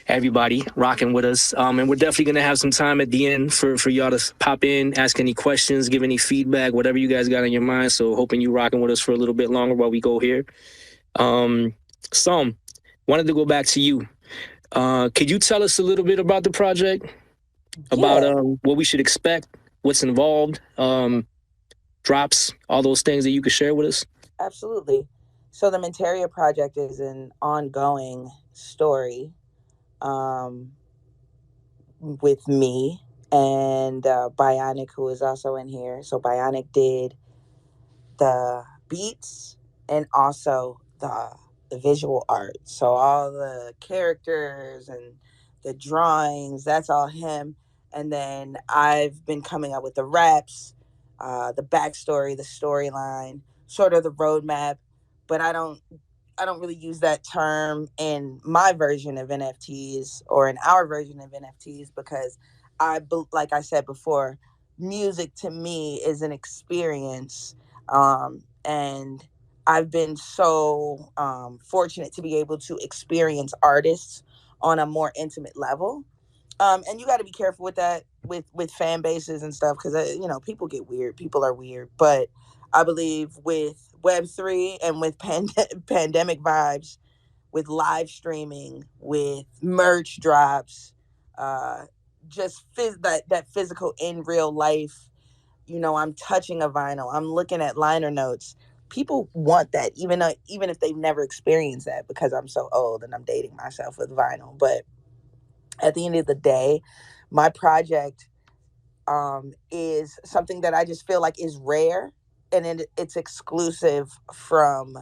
Everybody rocking with us. And we're definitely gonna have some time at the end for y'all to pop in, ask any questions, give any feedback, whatever you guys got on your mind. So hoping you rocking with us for a little bit longer while we go here. Some wanted to go back to you. Could you tell us a little bit about the project? About
Yeah,
what we should expect, what's involved, drops, all those things that you could share with us?
absolutely. So the Monteria project is an ongoing story um, with me and Bionic, who is also in here. So Bionic did the beats and also the visual art. So all the characters and the drawings, that's all him. And then I've been coming up with the raps, the backstory, the storyline, sort of the roadmap. But I don't really use that term in my version of NFTs or in our version of NFTs because like I said before, music to me is an experience, and I've been so fortunate to be able to experience artists on a more intimate level. And you got to be careful with that, with fan bases and stuff, because people get weird. People are weird, but I believe with Web3 and with pandemic vibes, with live streaming, with merch drops, uh, just that physical in real life. I'm touching a vinyl. I'm looking at liner notes. People want that, even if they've never experienced that, because I'm so old and I'm dating myself with vinyl. But at the end of the day, my project is something that I just feel like is rare, and it's exclusive from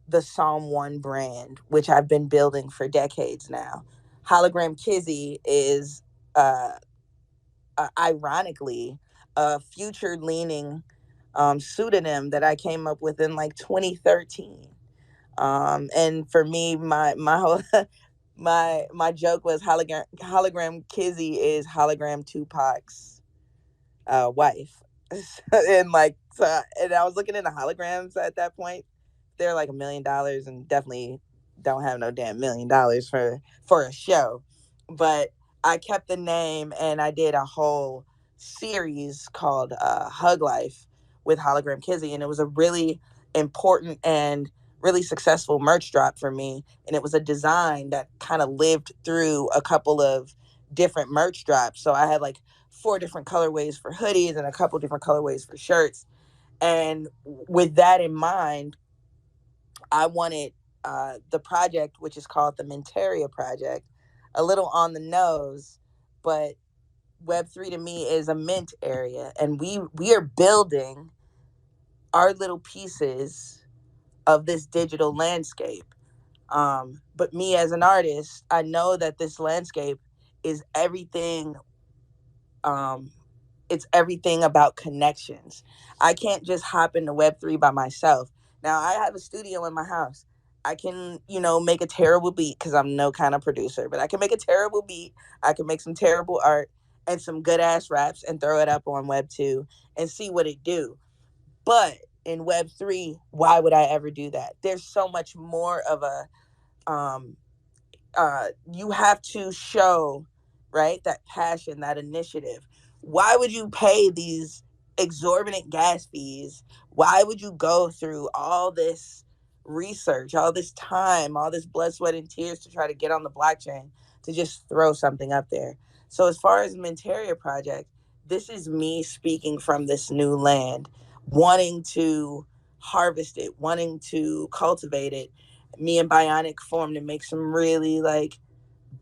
the Psalm One brand, which I've been building for decades now. Hologram Kizzie is, uh, ironically, a future leaning pseudonym that I came up with in like 2013. And for me, my whole my joke was hologram Kizzie is hologram Tupac's wife. And like, so, and I was looking into holograms at that point. They're like $1 million, and definitely don't have no damn $1 million for a show. But I kept the name, and I did a whole series called Hug Life with Hologram Kizzie, and it was a really important and really successful merch drop for me. And it was a design that kind of lived through a couple of different merch drops. So I had like 4 different colorways for hoodies and a couple different colorways for shirts. And with that in mind, I wanted the project, which is called the Monteria Project, a little on the nose, but Web3 to me is a mint area, and we are building our little pieces of this digital landscape. But me as an artist, I know that this landscape is everything. Um, it's everything about connections. I can't just hop into Web3 by myself. Now, I have a studio in my house. I can, make a terrible beat because I'm no kind of producer, but I can make a terrible beat. I can make some terrible art and some good ass raps and throw it up on Web2 and see what it do. But in Web3, why would I ever do that? There's so much more of um, you have to show, right, that passion, that initiative. Why would you pay these exorbitant gas fees? Why would you go through all this research, all this time, all this blood, sweat, and tears to try to get on the blockchain to just throw something up there? So as far as the Monteria project, this is me speaking from this new land, wanting to harvest it, wanting to cultivate it. Me and Bionic formed to make some really like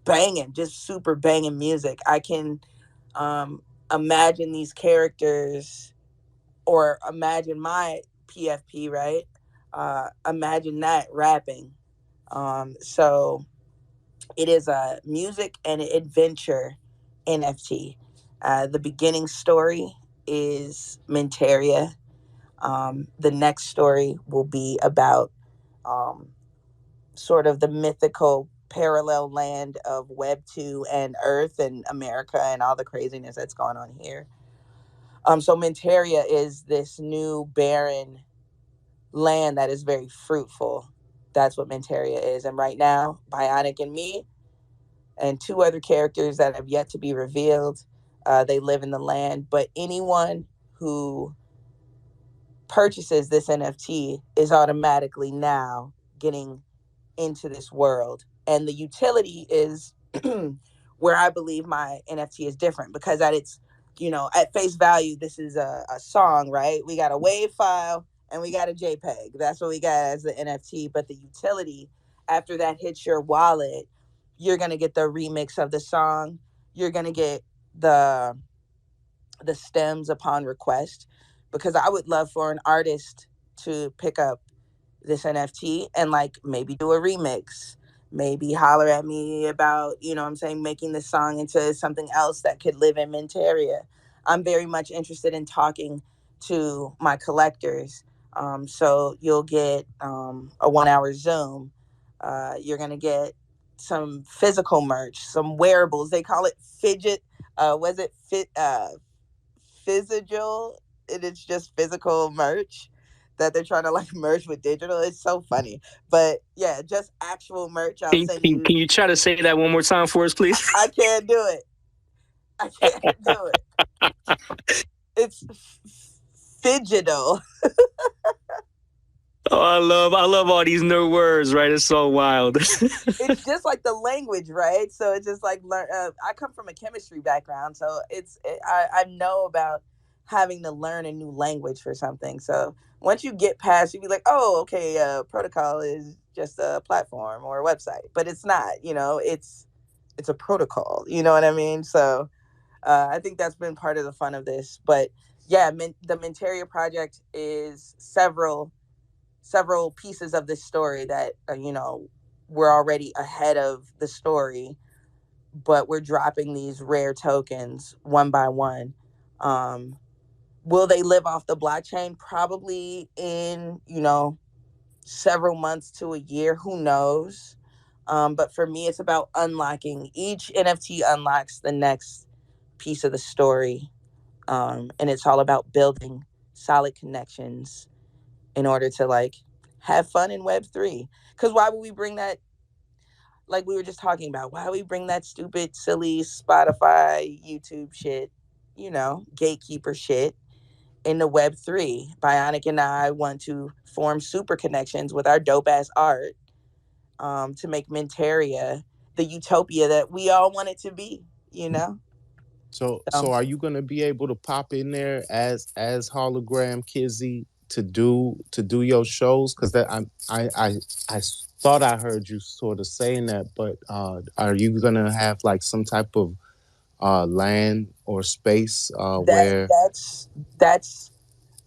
banging, just super banging music. I can imagine these characters or imagine my PFP, right? Imagine that rapping. So it is a music and adventure NFT. The beginning story is Minteria. The next story will be about um, sort of the mythical parallel land of Web 2 and Earth and America and all the craziness that's going on here. So Minteria is this new barren land that is very fruitful. That's what Minteria is. And right now, Bionic and me and two other characters that have yet to be revealed, they live in the land. But anyone who purchases this NFT is automatically now getting into this world. And the utility is where I believe my NFT is different, because at its, at face value, this is a song, right? We got a WAV file and we got a JPEG. That's what we got as the NFT. But the utility, after that hits your wallet, you're going to get the remix of the song. You're going to get the stems upon request, because I would love for an artist to pick up this NFT and like maybe do a remix, maybe holler at me about, what I'm saying, making the song into something else that could live in Minteria. I'm very much interested in talking to my collectors. So you'll get a 1 hour Zoom. You're going to get some physical merch, some wearables. They call it fidget. Was it physical? And it's just physical merch that they're trying to like merge with digital. It's so funny. But yeah, just actual merch. I'll send you.
Can you try to say that one more time for us, please?
I can't do it. I can't do it. It's digital.
Oh, I love all these new words, right? It's so wild.
It's just like the language, right? So it's just like I come from a chemistry background, so I know about having to learn a new language for something. So once you get past, you be like, oh, okay, protocol is just a platform or a website, but it's not. It's a protocol. You know what I mean? So I think that's been part of the fun of this. But yeah, the Minteria project is several pieces of this story that we're already ahead of the story, but we're dropping these rare tokens one by one. Will they live off the blockchain? Probably in several months to a year, who knows. But for me, it's about unlocking. Each NFT unlocks the next piece of the story, and it's all about building solid connections in order to like have fun in Web3. Because why would we bring that, like we were just talking about, why would we bring that stupid, silly Spotify, YouTube shit, gatekeeper shit into Web3? Bionic and I want to form super connections with our dope ass art, to make Minteria the utopia that we all want it to be,
So are you gonna be able to pop in there as hologram Kizzie to do your shows? Because that I thought I heard you sort of saying that, but are you gonna have like some type of land or space where?
That's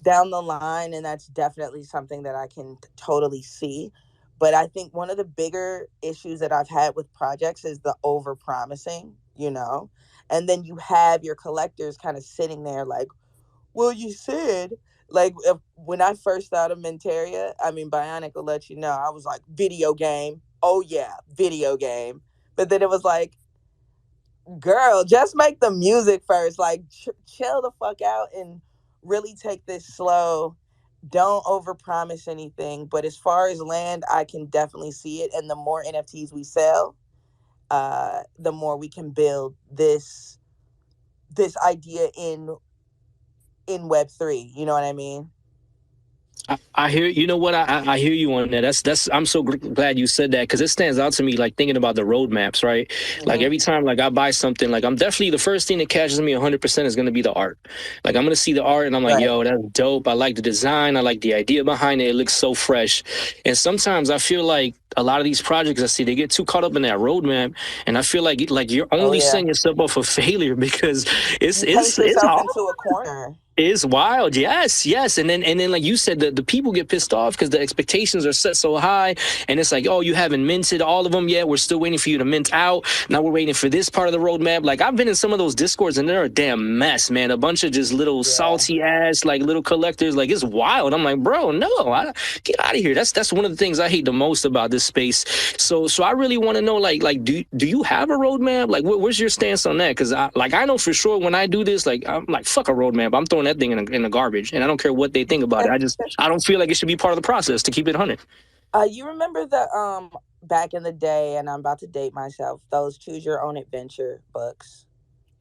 down the line, and that's definitely something that I can totally see. But I think one of the bigger issues that I've had with projects is the over promising, and then you have your collectors kind of sitting there like, well, you said, like, when I first thought of Minteria, I mean, Bionic will let you know, I was like, video game. Oh yeah, video game. But then it was like, girl, just make the music first. Like, chill the fuck out and really take this slow. Don't overpromise anything. But as far as land, I can definitely see it. And the more NFTs we sell, the more we can build this idea in Web3. You know what I mean?
I hear, you know what, I hear you on that. That's I'm so glad you said that, because it stands out to me, like thinking about the roadmaps, right?
Mm-hmm.
Like every time like I buy something, like I'm definitely, the first thing that catches me 100% is going to be the art. Like I'm going to see the art and I'm like,
Right.
yo, that's dope. I like the design. I like the idea behind it. It looks so fresh. And sometimes I feel like a lot of these projects I see, they get too caught up in that roadmap, and I feel like you're
Oh
only
yeah.
setting yourself up for failure because
You paint
it's
yourself
hard.
into a corner.
It's wild, yes, and then like you said, the people get pissed off because the expectations are set so high, and it's like, oh, you haven't minted all of them yet. We're still waiting for you to mint out. Now we're waiting for this part of the roadmap. Like I've been in some of those discords, and they're a damn mess, man. A bunch of just little
Yeah.
salty ass like little collectors. Like it's wild. I'm like, bro, no, get out of here. That's one of the things I hate the most about this space. So I really want to know, like do you have a roadmap? Like where's your stance on that? Because I know for sure when I do this, like I'm like, fuck a roadmap. I'm throwing that thing in the garbage, and I don't care what they think about it. I don't feel like it should be part of the process to keep it 100.
You remember the back in the day, and I'm about to date myself, those choose your own adventure books.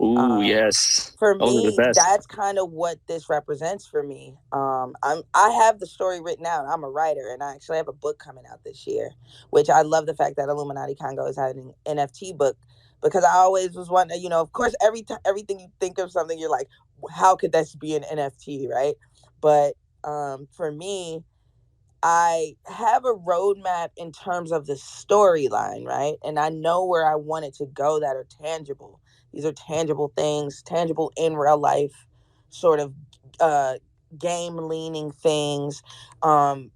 Ooh, yes.
For
Those are the
me,
best.
that's kind of what this represents for me. I have the story written out. I'm a writer, and I actually have a book coming out this year, which I love the fact that Illuminati Congo is having an NFT book, because I always was wondering, of course, everything you think of something, you're like, how could this be an NFT, right? But for me, I have a roadmap in terms of the storyline, right? And I know where I want it to go that are tangible. These are tangible things, tangible in real life, sort of uh, game leaning things. Um,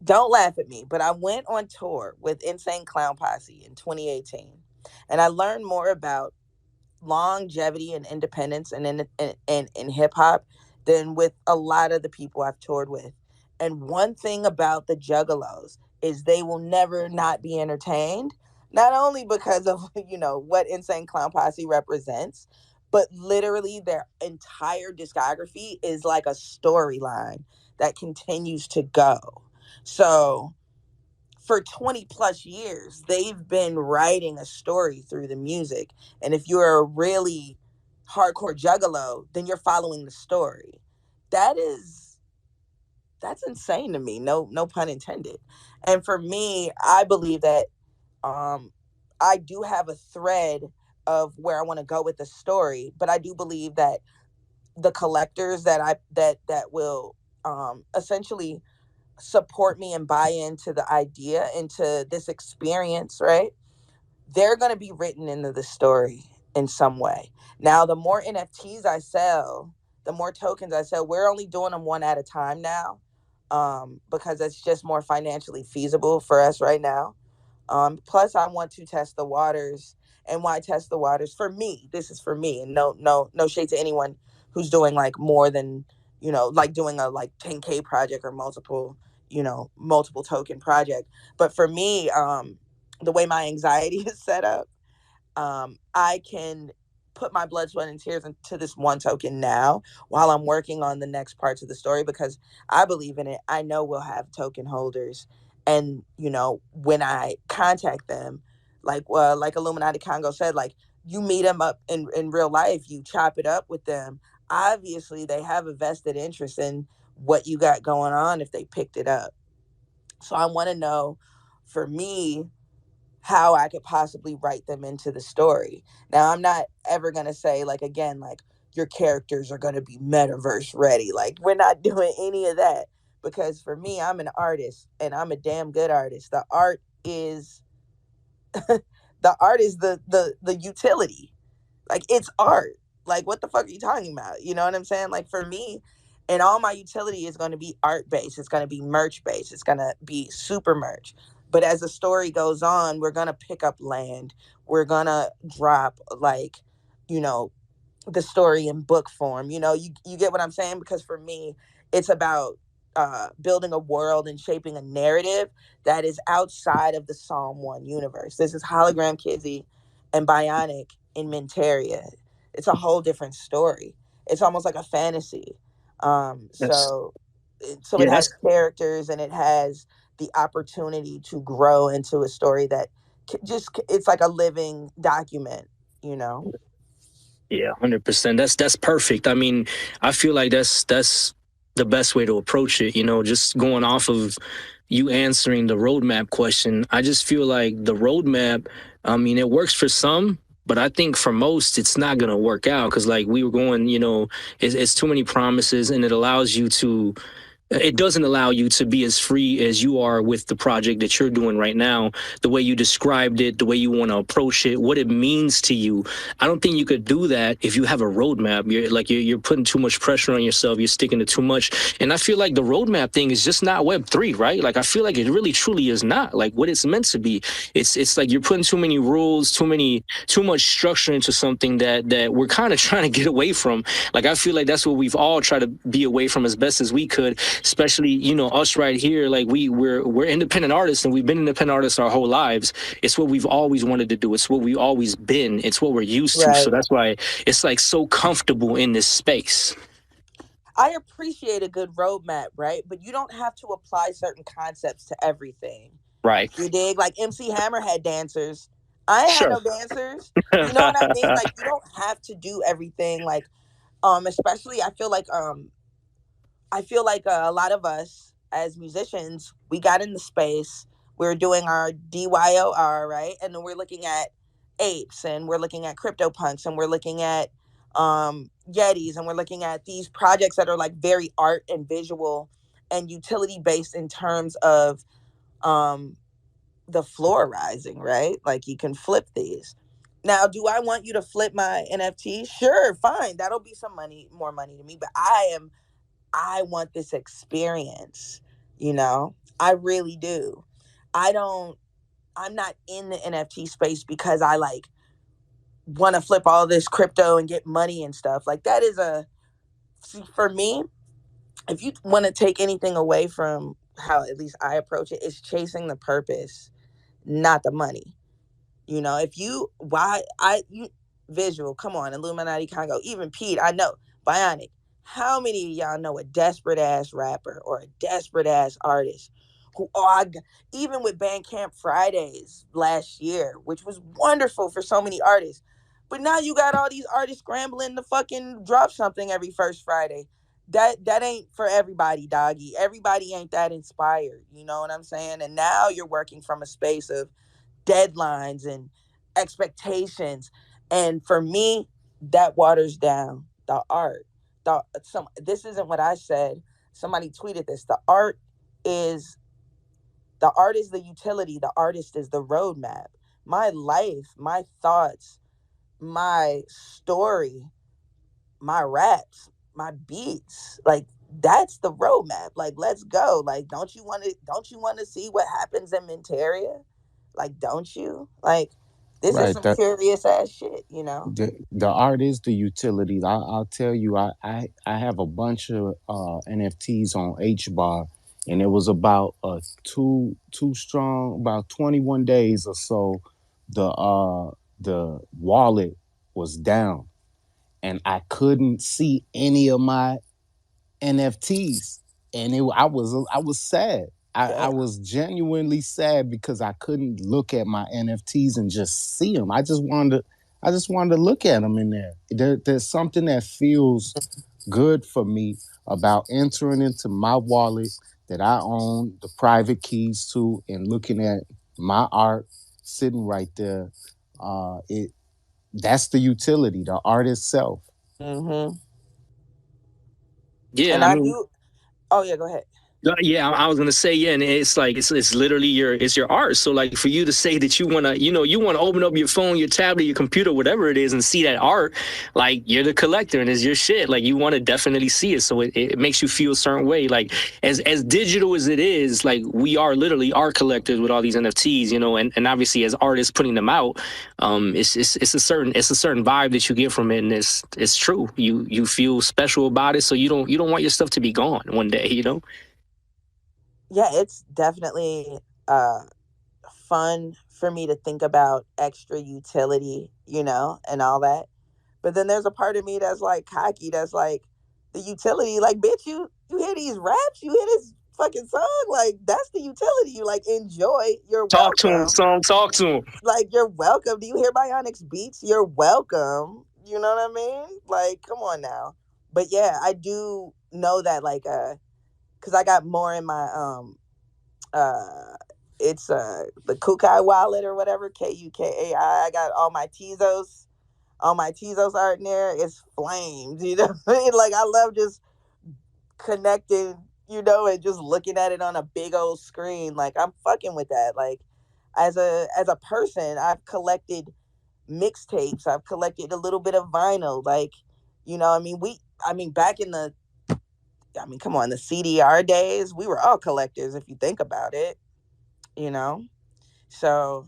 don't laugh at me, but I went on tour with Insane Clown Posse in 2018, and I learned more about longevity and independence and in hip hop than with a lot of the people I've toured with. And one thing about the Juggalos is they will never not be entertained, not only because of what Insane Clown Posse represents, but literally their entire discography is like a storyline that continues to go. So for 20 plus years, they've been writing a story through the music. And if you're a really hardcore juggalo, then you're following the story. That's insane to me. No pun intended. And for me, I believe that um I do have a thread of where I want to go with the story, but I do believe that the collectors that will essentially support me and buy into the idea, into this experience, right? They're going to be written into the story in some way. Now, the more NFTs I sell, the more tokens I sell, we're only doing them one at a time now, because it's just more financially feasible for us right now. Plus, I want to test the waters. And why test the waters? For me, this is for me, and no shade to anyone who's doing like more than like doing a like 10K project or multiple token project. But for me, the way my anxiety is set up, I can put my blood, sweat, and tears into this one token now while I'm working on the next parts of the story, because I believe in it. I know we'll have token holders. And, when I contact them, like Illuminati Congo said, like you meet them up in real life, you chop it up with them. Obviously, they have a vested interest in what you got going on if they picked it up. So I want to know, for me, how I could possibly write them into the story. Now, I'm not ever going to say, like, again, like, your characters are going to be metaverse ready. Like, we're not doing any of that, because for me, I'm an artist, and I'm a damn good artist. The art is the utility. Like, it's art. Like, what the fuck are you talking about? You know what I'm saying? Like, for me, and all my utility is going to be art based. It's going to be merch based. It's going to be super merch. But as the story goes on, we're going to pick up land. We're going to drop, like, you know, the story in book form. You get what I'm saying? Because for me, it's about building a world and shaping a narrative that is outside of the Psalm 1 universe. This is Hologram Kizzie and Bionic in Menteria. It's a whole different story. It's almost like a fantasy.
That's
So
yeah,
it has
that's
characters, and it has the opportunity to grow into a story that it's like a living document, you know?
yeah, 100%. That's perfect. I mean, I feel like that's the best way to approach it. Just going off of you answering the roadmap question, I just feel like the roadmap. I mean, it works for some, but I think for most, it's not gonna work out because, like we were going, it's too many promises, and it allows you to it doesn't allow you to be as free as you are with the project that you're doing right now. The way you described it, the way you want to approach it, what it means to you. I don't think you could do that if you have a roadmap. You're putting too much pressure on yourself. You're sticking to too much. And I feel like the roadmap thing is just not Web3, right? Like I feel like it really truly is not like what it's meant to be. It's like you're putting too many rules, too much structure into something that we're kind of trying to get away from. Like I feel like that's what we've all tried to be away from as best as we could, especially us right here. Like we're independent artists, and we've been independent artists our whole lives. It's what we've always wanted to do. It's what we've always been. It's what we're used to. So
Right.
that's why it's like so comfortable in this space.
I appreciate a good roadmap, right? But you don't have to apply certain concepts to everything.
Right.
You dig? Like MC Hammer had dancers. I ain't had
Sure.
no dancers. You know what I mean? Like you don't have to do everything. Like especially I feel like a lot of us as musicians, we got in the space. We're doing our DYOR, right? And then we're looking at apes, and we're looking at CryptoPunks, and we're looking at Yetis, and we're looking at these projects that are like very art and visual and utility based in terms of um, the floor rising, right? Like you can flip these. Now, do I want you to flip my NFT? Sure, fine. That'll be some money, more money to me. But I want this experience, you know? I really do. I don't I'm not in the NFT space because I like want to flip all this crypto and get money and stuff. Like that is for me, if you want to take anything away from how at least I approach it, it's chasing the purpose, not the money. You know, if you why I you visual, come on, Illuminati Congo, even Pete, I know, Bionic. How many of y'all know a desperate ass rapper or a desperate ass artist who even with Bandcamp Fridays last year, which was wonderful for so many artists. But now you got all these artists scrambling to fucking drop something every first Friday. That ain't for everybody, doggy. Everybody ain't that inspired. You know what I'm saying? And now you're working from a space of deadlines and expectations. And for me, that waters down the art. This isn't what I said. Somebody tweeted this. Is the art is the utility. The artist is the roadmap. My life, my thoughts, my story, my raps, my beats, like that's the roadmap. Like let's go. Like don't you want to see what happens in Monteria? Like, don't you? Like, this is
Right.
some curious ass shit, you know?
The art is the utility. I'll tell you, I have a bunch of NFTs on H bar, and it was about two strong, about 21 days or so. The wallet was down, and I couldn't see any of my NFTs, and I was sad. I
Yeah.
was genuinely sad because I couldn't look at my NFTs and just see them. I just wanted to look at them in there. There's something that feels good for me about entering into my wallet that I own the private keys to and looking at my art sitting right there. It That's the utility, the art itself.
Mm-hmm.
Yeah,
And
I
I
mean,
do. Oh, yeah, go ahead.
yeah, I was gonna say, yeah, and it's like it's literally your art. So like for you to say that you wanna open up your phone, your tablet, your computer, whatever it is, and see that art, like you're the collector and it's your shit. Like you want to definitely see it. So it makes you feel a certain way. Like as digital as it is, like we are literally art collectors with all these NFTs, and obviously as artists putting them out, it's a certain vibe that you get from it, and it's true. You feel special about it, so you don't want your stuff to be gone one day.
Yeah, it's definitely uh fun for me to think about extra utility, and all that. But then there's a part of me that's like cocky, that's like the utility, like, bitch, you hear these raps, you hear this fucking song, like that's the utility. You like enjoy, you're
Talk to him,
welcome.
son. Talk to him.
Like you're welcome. Do you hear Bionic's beats? You're welcome. You know what I mean? Like, come on now. But yeah, I do know that like because I got more in my uh it's the Kukai wallet or whatever, Kukai. I got all my Tezos art in there. It's flames, you know what I mean? Like I love just connecting and just looking at it on a big old screen. Like, I'm fucking with that. Like, as a person, I've collected mixtapes. I've collected a little bit of vinyl. Like, back in come on, the CDR days, we were all collectors if you think about it, you know? So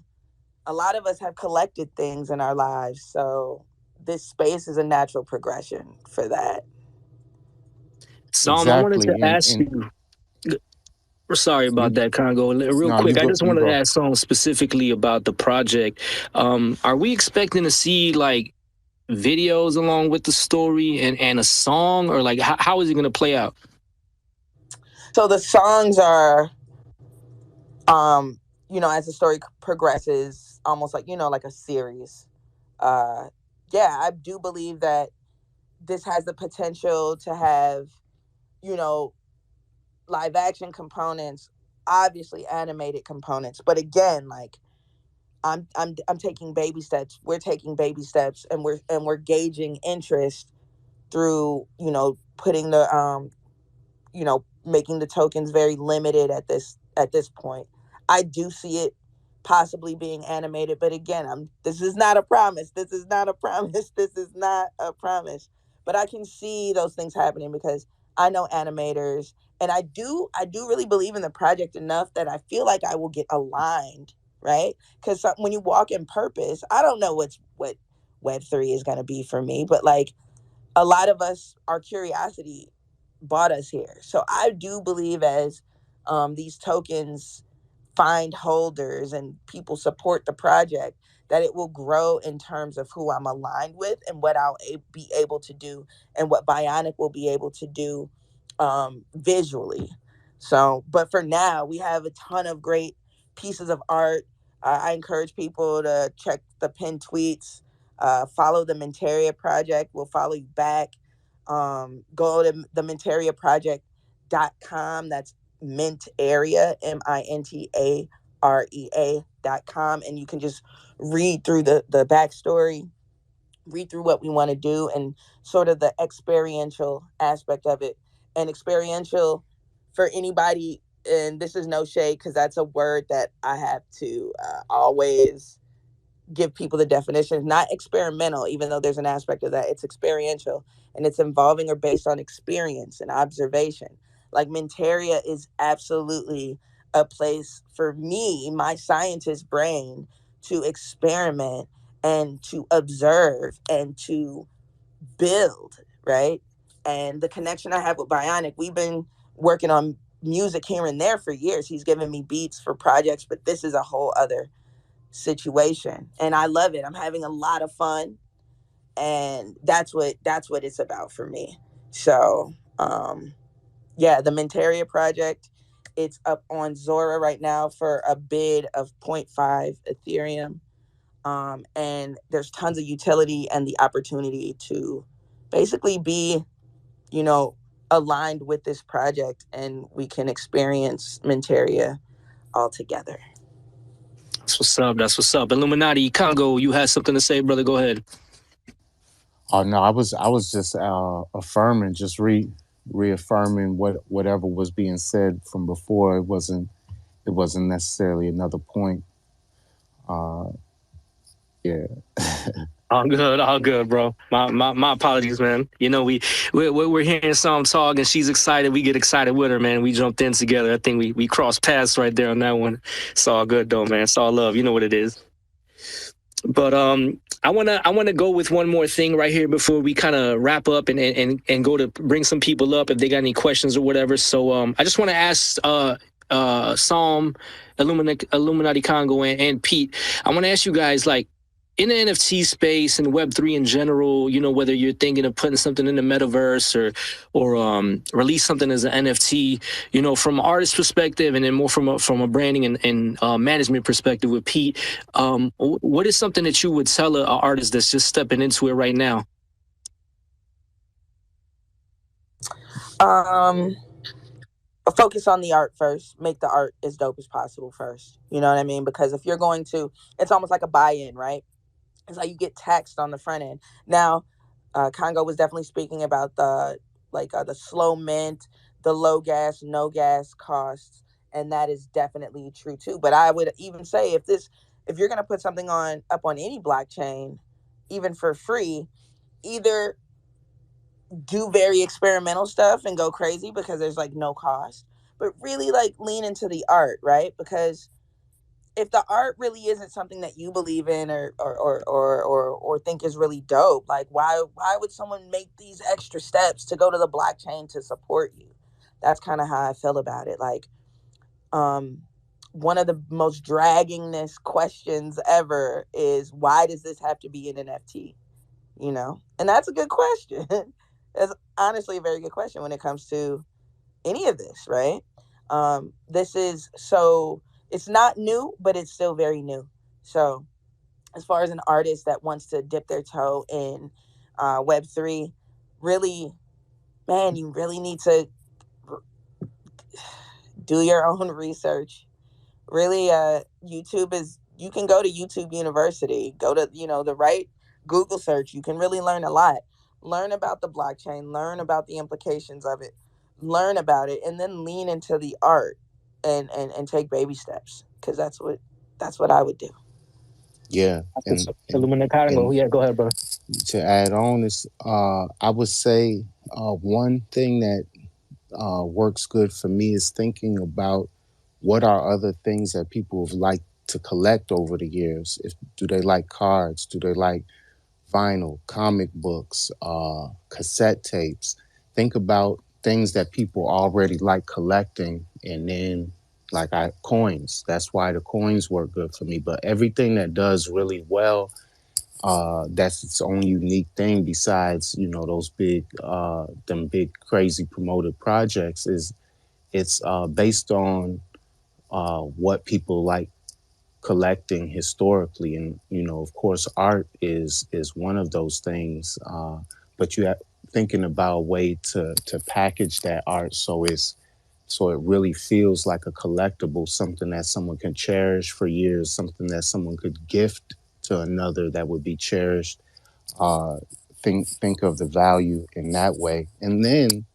a lot of us have collected things in our lives. So this space is a natural progression for that.
I wanted to
Exactly.
ask
And
you. Sorry about
you
that, Congo. Real
no, you
quick, I
go,
just
you
wanted to
go.
ask Song specifically about the project. Are we expecting to see like videos along with the story and a song, or like how is it going to play out?
So the songs are, as the story progresses, almost like, like a series. Yeah, I do believe that this has the potential to have, you know, live action components, obviously animated components. But again, like, I'm taking baby steps. We're taking baby steps, and we're gauging interest through, putting the making the tokens very limited at this point. I do see it possibly being animated, but again, this is not a promise. This is not a promise. This is not a promise. But I can see those things happening because I know animators, and I do really believe in the project enough that I feel like I will get aligned, right? Because when you walk in purpose, I don't know what Web3 is going to be for me, but like, a lot of us, our curiosity brought us here. So I do believe as these tokens find holders and people support the project, that it will grow in terms of who I'm aligned with and what I'll be able to do and what Bionic will be able to do visually. So, but for now, we have a ton of great pieces of art. I encourage people to check the pinned tweets, follow the Menteria Project. We'll follow you back. Go to the menteriaproject.com. That's Mint Area, MINTAREA.com. And you can just read through the backstory, read through what we want to do, and sort of the experiential aspect of it. And experiential, for anybody, and this is no shade because that's a word that I have to always give people the definition. It's not experimental, even though there's an aspect of that. It's experiential, and it's involving or based on experience and observation. Like, Menteria is absolutely a place for me, my scientist brain, to experiment and to observe and to build, right? And the connection I have with Bionic, we've been working on music here and there for years. He's given me beats for projects, but this is a whole other situation, and I love it. I'm having a lot of fun, and that's what it's about for me. So yeah, the Menteria Project, it's up on Zora right now for a bid of zero point 0.5 Ethereum. And there's tons of utility and the opportunity to basically be, you know, aligned with this project, and we can experience Menteria all together.
That's what's up. That's what's up. Illuminati Congo, you had something to say, brother. Go ahead.
Oh no, I was just affirming, just reaffirming whatever was being said from before. It wasn't necessarily another point. Uh, yeah.
All good, bro. My apologies, man. You know, we're hearing some talk, and she's excited. We get excited with her, man. We jumped in together. I think we crossed paths right there on that one. It's all good though, man. It's all love. You know what it is. But I wanna go with one more thing right here before we kind of wrap up and go to bring some people up if they got any questions or whatever. So I just want to ask Psalm, Illuminati Congo, and Pete. I want to ask you guys, like, in the NFT space and Web3 in general, you know, whether you're thinking of putting something in the metaverse or release something as an NFT, you know, from an artist perspective, and then more from a branding and management perspective with Pete. What is something that you would tell an artist that's just stepping into it right now?
Um, Focus on the art first. Make the art as dope as possible first. You know what I mean? Because if you're going to, it's almost like a buy-in, right? It's like you get taxed on the front end. Now, Congo was definitely speaking about the slow mint, the low gas, no gas costs, and that is definitely true too. But I would even say if you're gonna put something on up on any blockchain, even for free, either do very experimental stuff and go crazy because there's like no cost, but really like lean into the art, right? Because if the art really isn't something that you believe in or think is really dope, like why would someone make these extra steps to go to the blockchain to support you? That's kind of how I feel about it. Like, um, one of the most draggingness questions ever is, why does this have to be an NFT? And that's a good question. That's honestly a very good question when it comes to any of this, right? This is so it's not new, but it's still very new. So, as far as an artist that wants to dip their toe in Web3, really, man, you really need to do your own research. Really, YouTube is, you can go to YouTube University, go to, the right Google search. You can really learn a lot. Learn about the blockchain, learn about the implications of it, learn about it, and then lean into the art and take baby steps. Because that's what I would do.
Yeah,
Illuminati Congo.
and
Yeah, go ahead, bro.
to add on is, I would say, one thing that works good for me is thinking about what are other things that people have liked to collect over the years. If do they like cards? Do they like vinyl, comic books, cassette tapes? Think about things that people already like collecting, and then coins. That's why the coins work good for me. But everything that does really well, that's its own unique thing. Besides, those big crazy promoted projects, is it's based on what people like collecting historically. And of course, art is one of those things, but you have thinking about a way to package that art so it really feels like a collectible, something that someone can cherish for years, something that someone could gift to another that would be cherished. uh, think of the value in that way. And then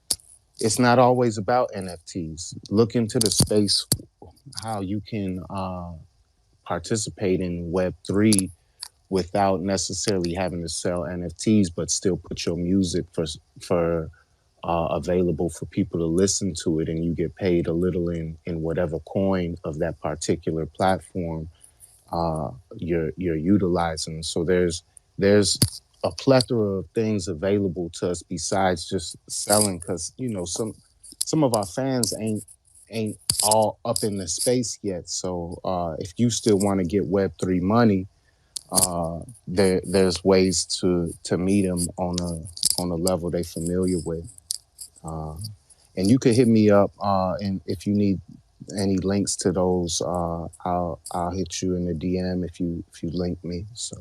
it's not always about NFTs. Look into the space, how you can participate in Web3 without necessarily having to sell NFTs, but still put your music for available for people to listen to it, and you get paid a little in whatever coin of that particular platform you're utilizing. So there's a plethora of things available to us besides just selling, because some of our fans ain't all up in the space yet. So if you still want to get Web3 money, there's ways to meet them on a level they familiar with. Uh, and you could hit me up, and if you need any links to those, I'll hit you in the DM if you link me. So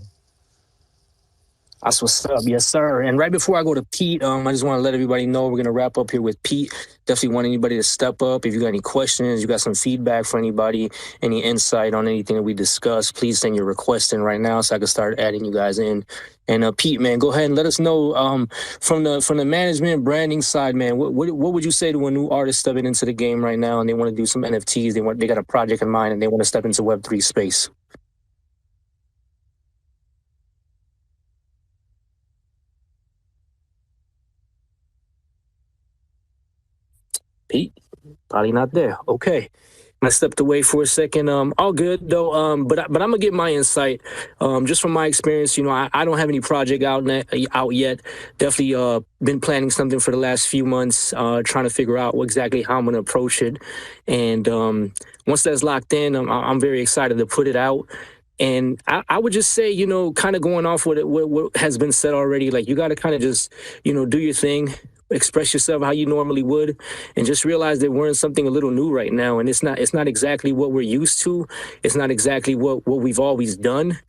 That's what's up. Yes, sir. And right before I go to Pete, I just want to let everybody know we're going to wrap up here with Pete. Definitely want anybody to step up. If you got any questions, you got some feedback for anybody, any insight on anything that we discussed, please send your request in right now so I can start adding you guys in. And Pete, man, go ahead and let us know from the management branding side, man. What would you say to a new artist stepping into the game right now and they want to do some NFTs? They got a project in mind and they want to step into Web3 space. Pete, probably not there. Okay. I stepped away for a second. All good though. But I'm gonna get my insight. Just from my experience, I don't have any project out yet. Definitely been planning something for the last few months, trying to figure out exactly how I'm gonna approach it. And once that's locked in, I'm very excited to put it out. And I would just say, kind of going off what has been said already, like you got to kind of just, do your thing, express yourself how you normally would, and just realize that we're in something a little new right now. And it's not exactly what we're used to. It's not exactly what we've always done.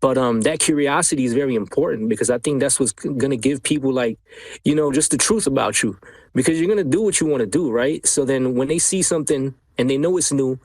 But that curiosity is very important, because I think that's what's going to give people, like, just the truth about you, because you're going to do what you want to do, right? So then when they see something and they know it's new,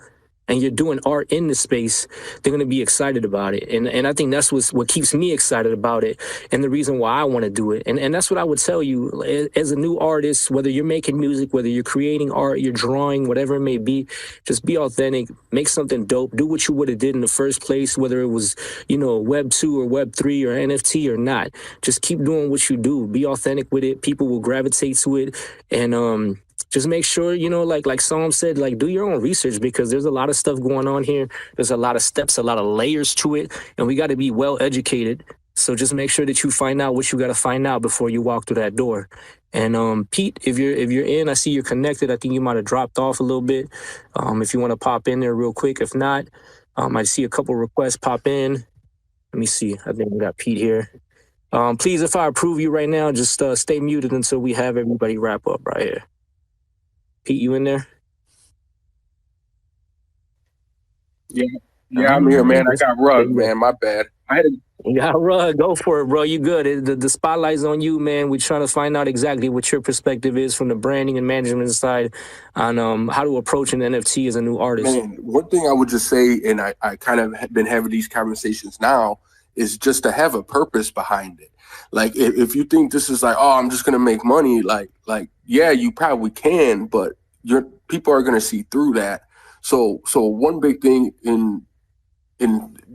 and you're doing art in the space, they're going to be excited about it. And I think that's what keeps me excited about it, and the reason why I want to do it. And that's what I would tell you as a new artist, whether you're making music, whether you're creating art, you're drawing, whatever it may be, just be authentic, make something dope, do what you would have did in the first place, whether it was, Web 2 or Web 3 or NFT or not. Just keep doing what you do. Be authentic with it. People will gravitate to it. And just make sure, like Psalm said, like do your own research, because there's a lot of stuff going on here. There's a lot of steps, a lot of layers to it, and we got to be well educated. So just make sure that you find out what you got to find out before you walk through that door. And Pete, if you're in, I see you're connected. I think you might have dropped off a little bit. If you want to pop in there real quick, if not, I see a couple requests pop in. Let me see. I think we got Pete here. Please, if I approve you right now, just stay muted until we have everybody wrap up right here. Pete, you in there?
Yeah, I'm here, man. I got rugged, man. My bad.
Yeah, Rug, go for it, bro. You good. The spotlight's on you, man. We're trying to find out exactly what your perspective is from the branding and management side on how to approach an NFT as a new artist.
Man, one thing I would just say, and I kind of have been having these conversations now, is just to have a purpose behind it. Like if you think this is like, oh, I'm just gonna make money, like yeah, you probably can, but your people are gonna see through that. So one big thing in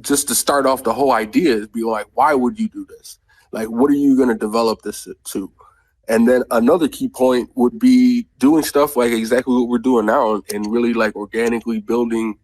just to start off the whole idea is be like, why would you do this? Like, what are you gonna develop this to? And then another key point would be doing stuff like exactly what we're doing now, and really like organically building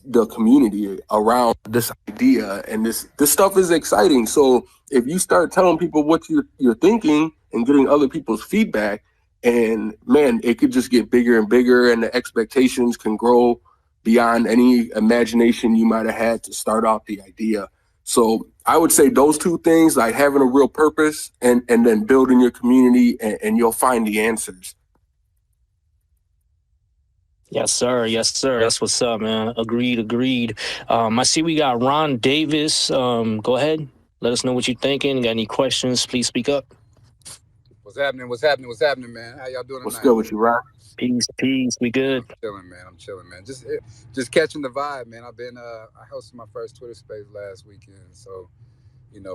the community around this idea. And this stuff is exciting. So if you start telling people what you're thinking and getting other people's feedback, and man, it could just get bigger and bigger, and the expectations can grow beyond any imagination you might have had to start off the idea. So I would say those two things, like having a real purpose and then building your community, and you'll find the answers.
Yes, sir. Yes, sir. That's what's up, man. Agreed. I see we got Ron Davis. Go ahead. Let us know what you're thinking. Got any questions? Please speak up.
What's happening, man? How y'all doing tonight?
What's good with you, Ron?
Peace. We good.
I'm chilling, man. Just catching the vibe, man. I hosted my first Twitter space last weekend, so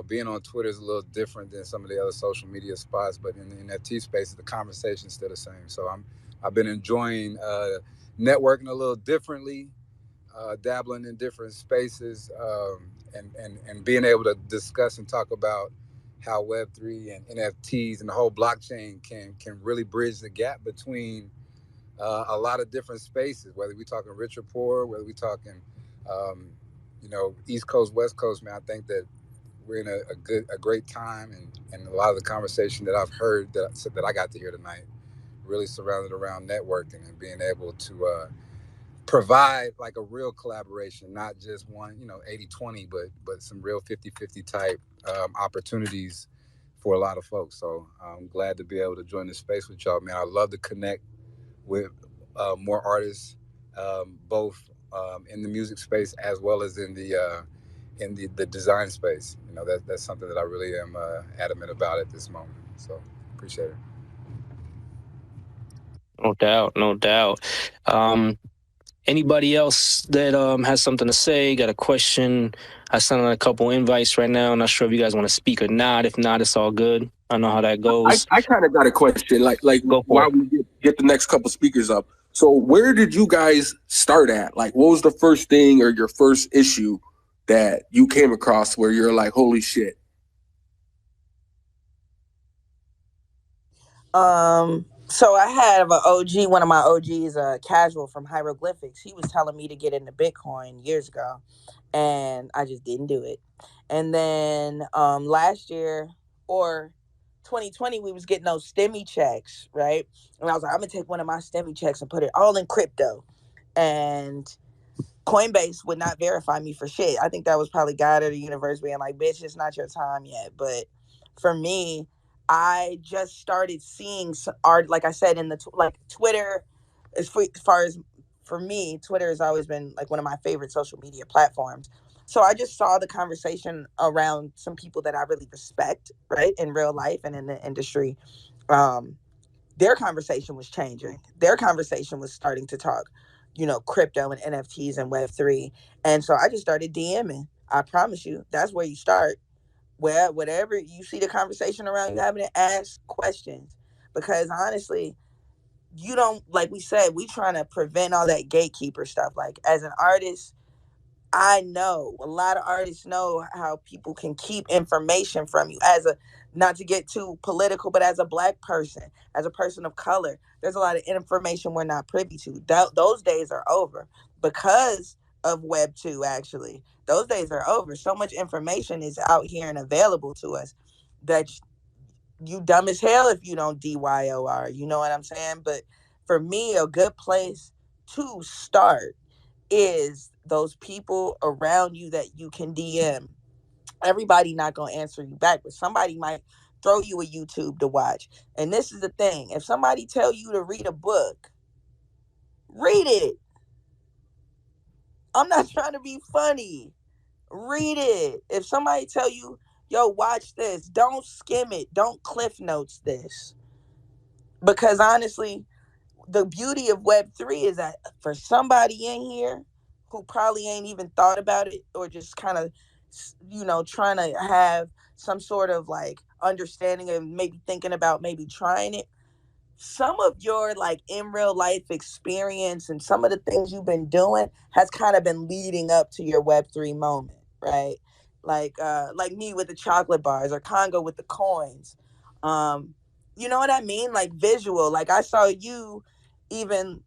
being on Twitter is a little different than some of the other social media spots, but in the NFT space, the conversation's still the same. So I've been enjoying networking a little differently, dabbling in different spaces, and being able to discuss and talk about how Web3 and NFTs and the whole blockchain can really bridge the gap between a lot of different spaces, whether we're talking rich or poor, whether we're talking, East Coast, West Coast, man. I think that we're in a great time, and a lot of the conversation that I've heard that I got to hear tonight really surrounded around networking and being able to provide like a real collaboration, not just one, 80-20, but some real 50-50 type opportunities for a lot of folks. So I'm glad to be able to join this space with y'all, man. I love to connect with more artists, both in the music space as well as in the design space. That's something that I really am adamant about at this moment. So appreciate it.
No doubt. Anybody else that has something to say, got a question? I sent out a couple invites right now. I'm not sure if you guys want to speak or not. If not, it's all good. I know how that goes.
I kind of got a question, like while we get the next couple speakers up. So where did you guys start at? Like, what was the first thing or your first issue that you came across where you're like, holy shit?
So I have an OG, one of my OGs, Casual from Hieroglyphics. He was telling me to get into Bitcoin years ago, and I just didn't do it. And then last year or 2020, we was getting those STEMI checks, right? And I was like, I'm gonna take one of my STEMI checks and put it all in crypto. And Coinbase would not verify me for shit. I think that was probably God or the universe being like, bitch, it's not your time yet. But for me, I just started seeing art, like I said, in the Twitter. As far as for me, Twitter has always been like one of my favorite social media platforms. So I just saw the conversation around some people that I really respect, right, in real life and in the industry. Their conversation was changing. Their conversation was starting to talk. crypto and NFTs and Web3. And so I just started DMing. I promise you, that's where you start. Where whatever you see the conversation around you having to ask questions. Because honestly, you don't, like we said, we trying to prevent all that gatekeeper stuff. Like as an artist, I know a lot of artists know how people can keep information from you. As a, not to get too political, but as a black person, as a person of color, there's a lot of information we're not privy to. Those days are over because of Web 2. Actually, those days are over. So much information is out here and available to us that you dumb as hell if you don't DYOR. You know what I'm saying? But for me, a good place to start is those people around you that you can DM. Everybody not gonna answer you back, but somebody might throw you a YouTube to watch. And this is the thing: if somebody tell you to read a book, read it. I'm not trying to be funny. Read it. If somebody tell you, "Yo, watch this," don't skim it. Don't cliff notes this, because honestly, the beauty of Web 3 is that for somebody in here who probably ain't even thought about it, or just kind of, trying to have some sort of like understanding and maybe thinking about maybe trying it, some of your like in real life experience and some of the things you've been doing has kind of been leading up to your Web 3 moment, right? Like me with the chocolate bars, or Congo with the coins. Um, you know what I mean? Like visual. Like I saw you even,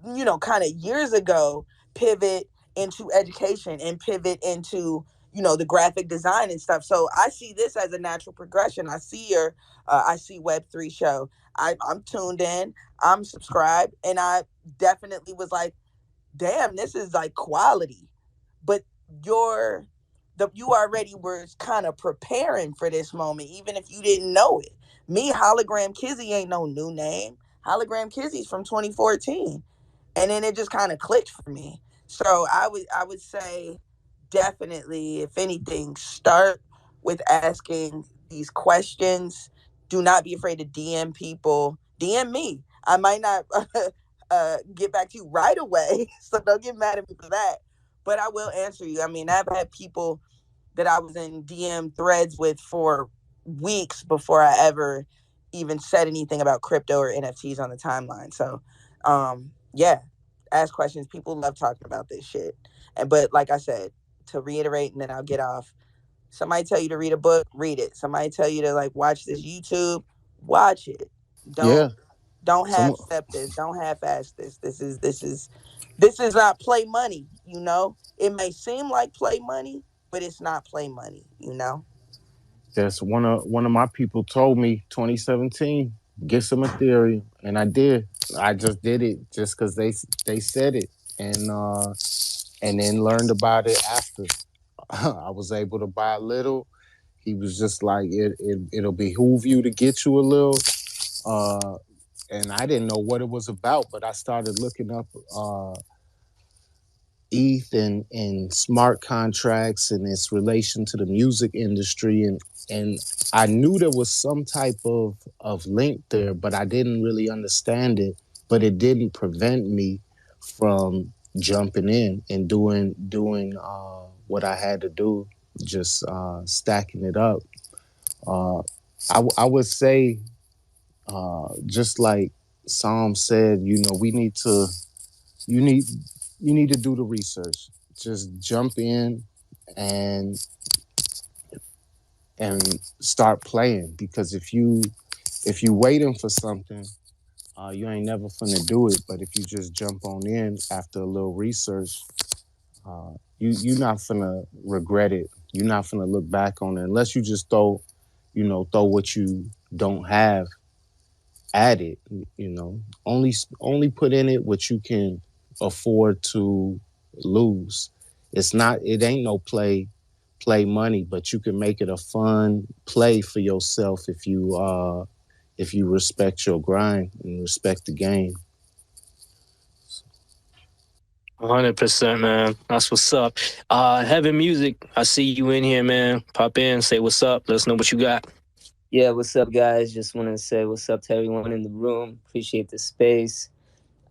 kind of years ago pivot into education and pivot into, the graphic design and stuff. So I see this as a natural progression. I see Web 3 show. I'm tuned in, I'm subscribed, and I definitely was like, damn, this is like quality. But you already were kind of preparing for this moment, even if you didn't know it. Me, Hologram Kizzie ain't no new name. Hologram Kizzie's from 2014, and then it just kind of clicked for me. So I would say definitely, if anything, start with asking these questions. Do not be afraid to DM people. DM me. I might not get back to you right away, so don't get mad at me for that. But I will answer you. I mean, I've had people that I was in DM threads with for weeks before I ever even said anything about crypto or NFTs on the timeline. So, yeah, ask questions. People love talking about this shit. But like I said, to reiterate, and then I'll get off. Somebody tell you to read a book, read it. Somebody tell you to like watch this YouTube, watch it.
Yeah.
Don't
Some
half step this. Don't half ass this. This is not play money. It may seem like play money, but it's not play money.
That's one of my people told me 2017, get some Ethereum, and I did. I just did it just because they said it, and then learned about it after. I was able to buy a little. He was just like, it'll behoove you to get you a little. Uh, and I didn't know what it was about, but I started looking up ETH and smart contracts and its relation to the music industry, and I knew there was some type of link there, but I didn't really understand it. But it didn't prevent me from jumping in and doing what I had to do, just stacking it up. Uh, I would say, just like Psalm said, we need to you need you need to do the research. Just jump in and and start playing, because if you waiting for something, you ain't never finna do it. But if you just jump on in after a little research, you're not finna regret it. You're not finna look back on it unless you just throw what you don't have at it. Only put in it what you can afford to lose. It ain't no play money, but you can make it a fun play for yourself if you respect your grind and respect the game.
100%, man. That's what's up. Heaven Music, I see you in here, man. Pop in, say what's up. Let us know what you got.
Yeah, what's up, guys? Just want to say what's up to everyone in the room. Appreciate the space.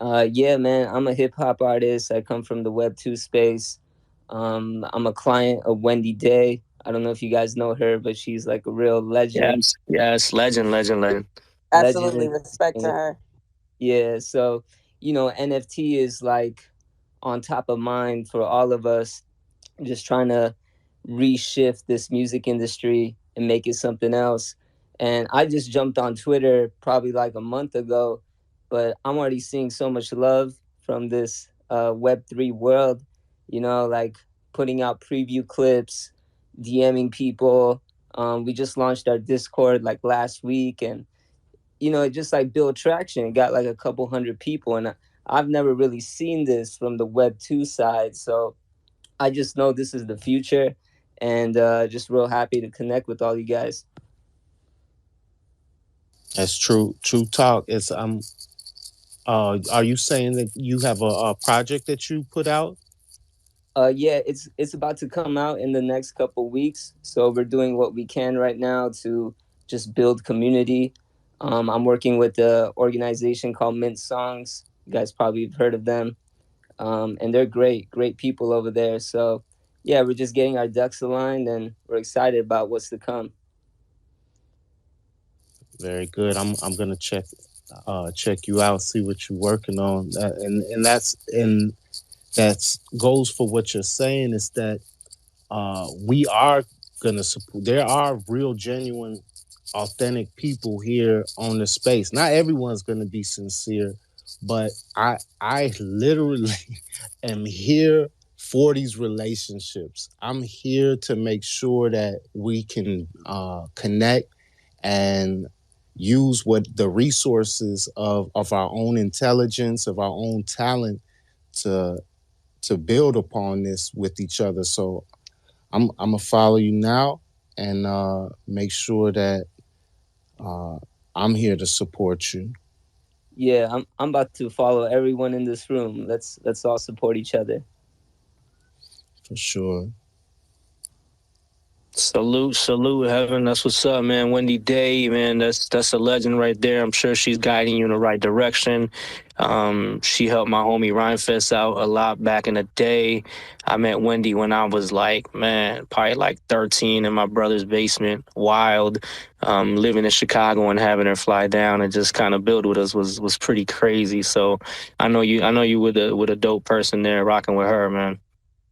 Yeah, man, I'm a hip hop artist. I come from the Web 2 space. I'm a client of Wendy Day. I don't know if you guys know her, but she's like a real legend.
Yes, yes, legend, legend, legend.
Absolutely
Legend.
respect to her.
Yeah, so NFT is like on top of mind for all of us, just trying to reshift this music industry and make it something else. And I just jumped on Twitter probably like a month ago, but I'm already seeing so much love from this Web3 world, like putting out preview clips, DMing people. We just launched our Discord like last week, and it just like built traction. It got like a couple hundred people, and I've never really seen this from the Web 2 side. So I just know this is the future, and just real happy to connect with all you guys.
That's true. True talk. It's Are you saying that you have a project that you put out?
Yeah, it's about to come out in the next couple weeks. So we're doing what we can right now to just build community. I'm working with the organization called Mint Songs. You guys probably have heard of them. And they're great people over there. So yeah, we're just getting our ducks aligned, and we're excited about what's to come.
Very good. I'm gonna check you out, see what you're working on, and that's goes for what you're saying is that we are gonna support. There are real, genuine, authentic people here on the space. Not everyone's gonna be sincere, but I literally am here for these relationships. I'm here to make sure that we can connect and use what the resources of our own intelligence, of our own talent to build upon this with each other. So I'm gonna follow you now and make sure that uh, I'm here to support you
Yeah, I'm about to follow everyone in this room. Let's all support each other.
for sure.
Salute, salute, heaven. That's what's up, man. Wendy Day, man. That's a legend right there. I'm sure she's guiding you in the right direction. She helped my homie Rhymefest out a lot back in the day. I met Wendy when I was like, man, probably like 13 in my brother's basement. Wild. Living in Chicago and having her fly down and just kind of build with us was pretty crazy. So I know you with a dope person there rocking with her, man.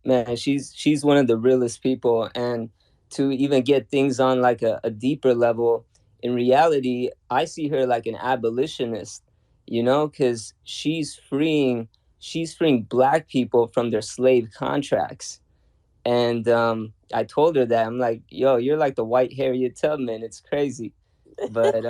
Man, she's one of the realest people, and to even get things on like a deeper level, in reality, I see her like an abolitionist, because she's freeing black people from their slave contracts. And I told her that. I'm like, yo, you're like the white Harriet Tubman. It's crazy. But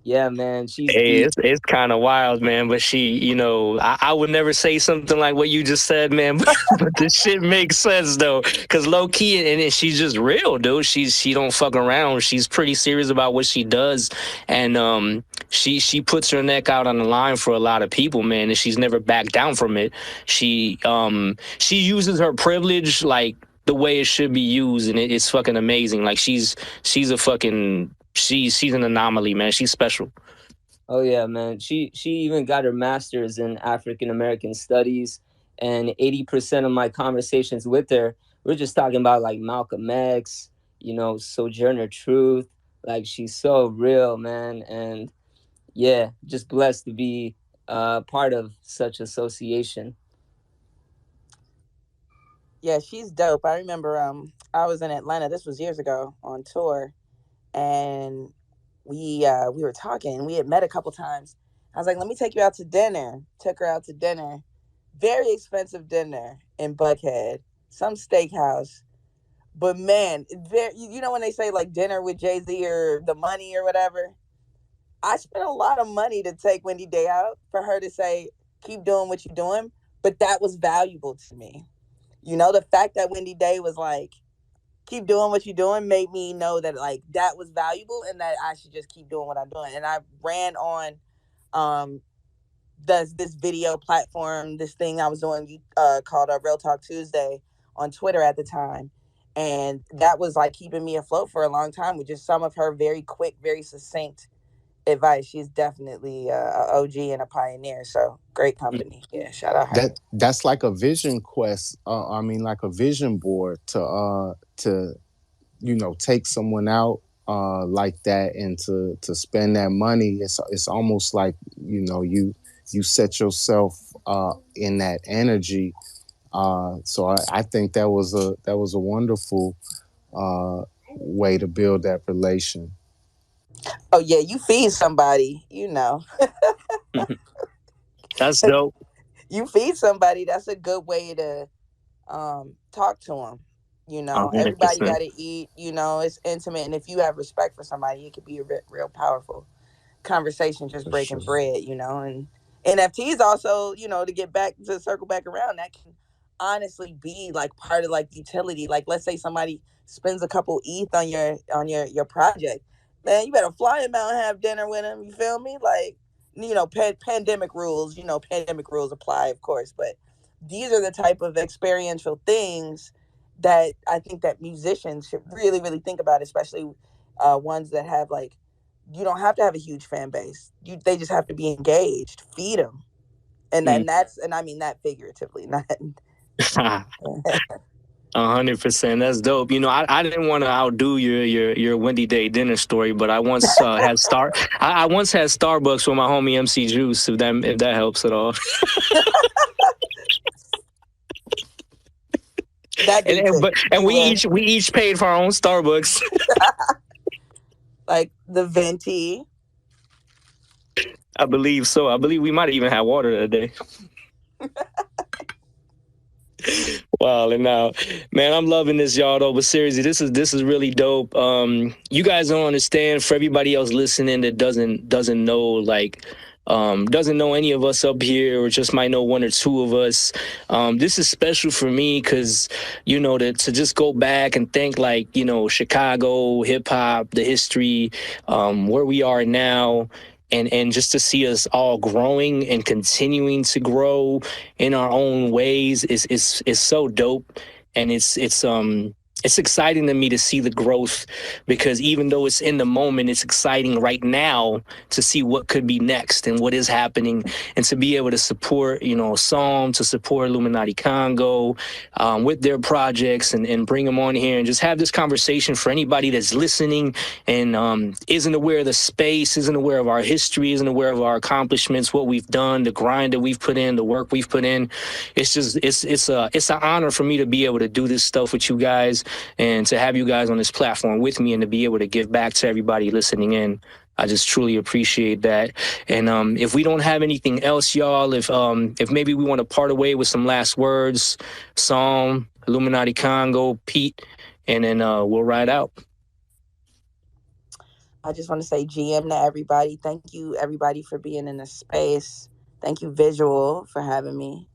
yeah, man, she's
Hey,
deep.
it's kind of wild, man. But I would never say something like what you just said, man. But this shit makes sense though, because low key, she's just real, dude. She don't fuck around. She's pretty serious about what she does, and she puts her neck out on the line for a lot of people, man. And she's never backed down from it. She uses her privilege like the way it should be used, and it's fucking amazing. Like she's a fucking she's an anomaly, man. She's special.
Oh yeah, man. She even got her master's in African American studies, and 80% of my conversations with her, we're just talking about like Malcolm X, Sojourner Truth. Like she's so real, man, and yeah, just blessed to be part of such association.
Yeah, she's dope. I remember I was in Atlanta. This was years ago on tour, and we were talking. We had met a couple times. I was like, "Let me take you out to dinner." Took her out to dinner, very expensive dinner in Buckhead, some steakhouse. But man, very, you know when they say like dinner with Jay-Z or the money or whatever. I spent a lot of money to take Wendy Day out for her to say, "Keep doing what you're doing," but that was valuable to me. The fact that Wendy Day was like, "Keep doing what you're doing," made me know that like that was valuable and that I should just keep doing what I'm doing. And I ran on um this video platform, this thing I was doing called Real Talk Tuesday on Twitter at the time. And that was like keeping me afloat for a long time with just some of her very quick, very succinct advice. She's definitely a OG and a pioneer. So great company. Yeah, shout out her.
That's like a vision quest. I mean, like a vision board to take someone out like that and to spend that money. It's almost like you set yourself in that energy. So I think that was a wonderful way to build that relation.
Oh yeah, you feed somebody, you know.
That's dope.
You feed somebody, that's a good way to talk to them. You
A
know,
hundred
everybody got
percent.
to eat. You know, it's intimate, and if you have respect for somebody, it could be a real powerful conversation, just
For
breaking
sure.
bread. You know, and NFTs also, to get back to circle back around, that can honestly be like part of like utility. Like, let's say somebody spends a couple ETH on your project, man, you better fly him out and have dinner with him. You feel me? Like, pandemic rules. Pandemic rules apply, of course, but these are the type of experiential things that I think that musicians should really, really think about, especially ones that have like, you don't have to have a huge fan base. They just have to be engaged. Feed them, and I mean that figuratively, not.
100%. That's dope. I didn't want to outdo your Wendy Day dinner story, but I once I once had Starbucks with my homie MC Juice. If that helps at all.
That
and,
dude
and
took
but and
you
we
in,
each paid for our own Starbucks.
like the venti.
I believe so. I believe we might have even had water that day. Wow, and now, man, I'm loving this, y'all. Though, but seriously, this is really dope. You guys don't understand. For everybody else listening that doesn't know, like, doesn't know any of us up here, or just might know one or two of us. This is special for me because to just go back and think, like, Chicago hip hop, the history, where we are now. And just to see us all growing and continuing to grow in our own ways is so dope, and it's exciting to me to see the growth, because even though it's in the moment, it's exciting right now to see what could be next and what is happening, and to be able to support Psalm, to support Illuminati Congo with their projects, and bring them on here and just have this conversation for anybody that's listening and isn't aware of the space, isn't aware of our history, isn't aware of our accomplishments, what we've done, the grind that we've put in, the work we've put in. It's an honor for me to be able to do this stuff with you guys, and to have you guys on this platform with me, and to be able to give back to everybody listening in. I just truly appreciate that. And if we don't have anything else, y'all, if maybe we want to part away with some last words, Psalm, Illuminati Congo, Pete, and then we'll ride out.
I just want to say GM to everybody. Thank you, everybody, for being in the space. Thank you, Visual, for having me.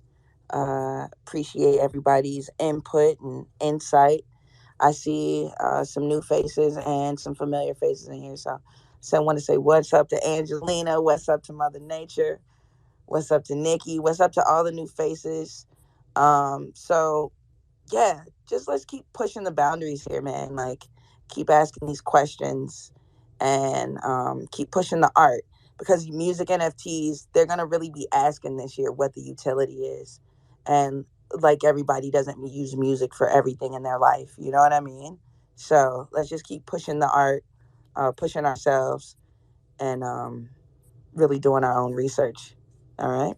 Appreciate everybody's input and insight. I see some new faces and some familiar faces in here. So I want to say what's up to Angelina, what's up to Mother Nature, what's up to Nikki, what's up to all the new faces. So yeah, just let's keep pushing the boundaries here, man. Like, keep asking these questions, and keep pushing the art, because music NFTs, they're gonna really be asking this year what the utility is, and like, everybody doesn't use music for everything in their life. You know what I mean? So let's just keep pushing the art, pushing ourselves, and really doing our own research. All right.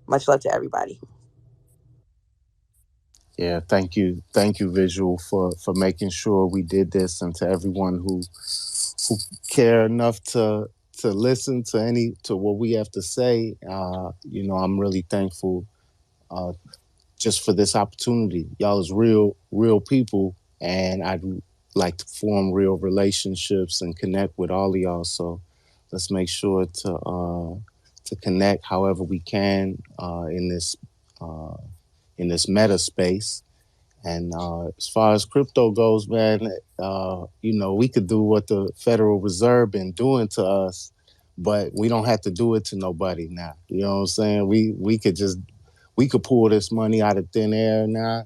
Much love to everybody.
Yeah, thank you, Visual, for making sure we did this, and to everyone who care enough to listen to what we have to say. I'm really thankful uh, just for this opportunity. Y'all is real people, and I'd like to form real relationships and connect with all of y'all. So let's make sure to connect however we can uh, in this meta space. And as far as crypto goes, man, we could do what the Federal Reserve been doing to us, but we don't have to do it to nobody now. You know what I'm saying? We could pull this money out of thin air now.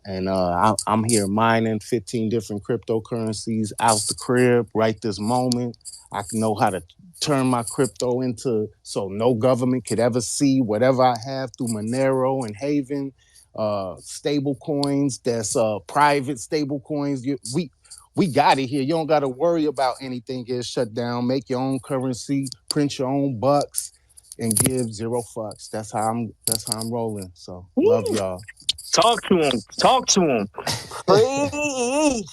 And I'm here mining 15 different cryptocurrencies out the crib right this moment. I know how to turn my crypto into so no government could ever see whatever I have through Monero and Haven, stable coins that's private stable coins. We got it here. You don't got to worry about anything getting shut down. Make your own currency, print your own bucks, and give zero fucks. That's how I'm rolling. So love
Woo!
y'all.
Talk to him. Talk to him.
Preach.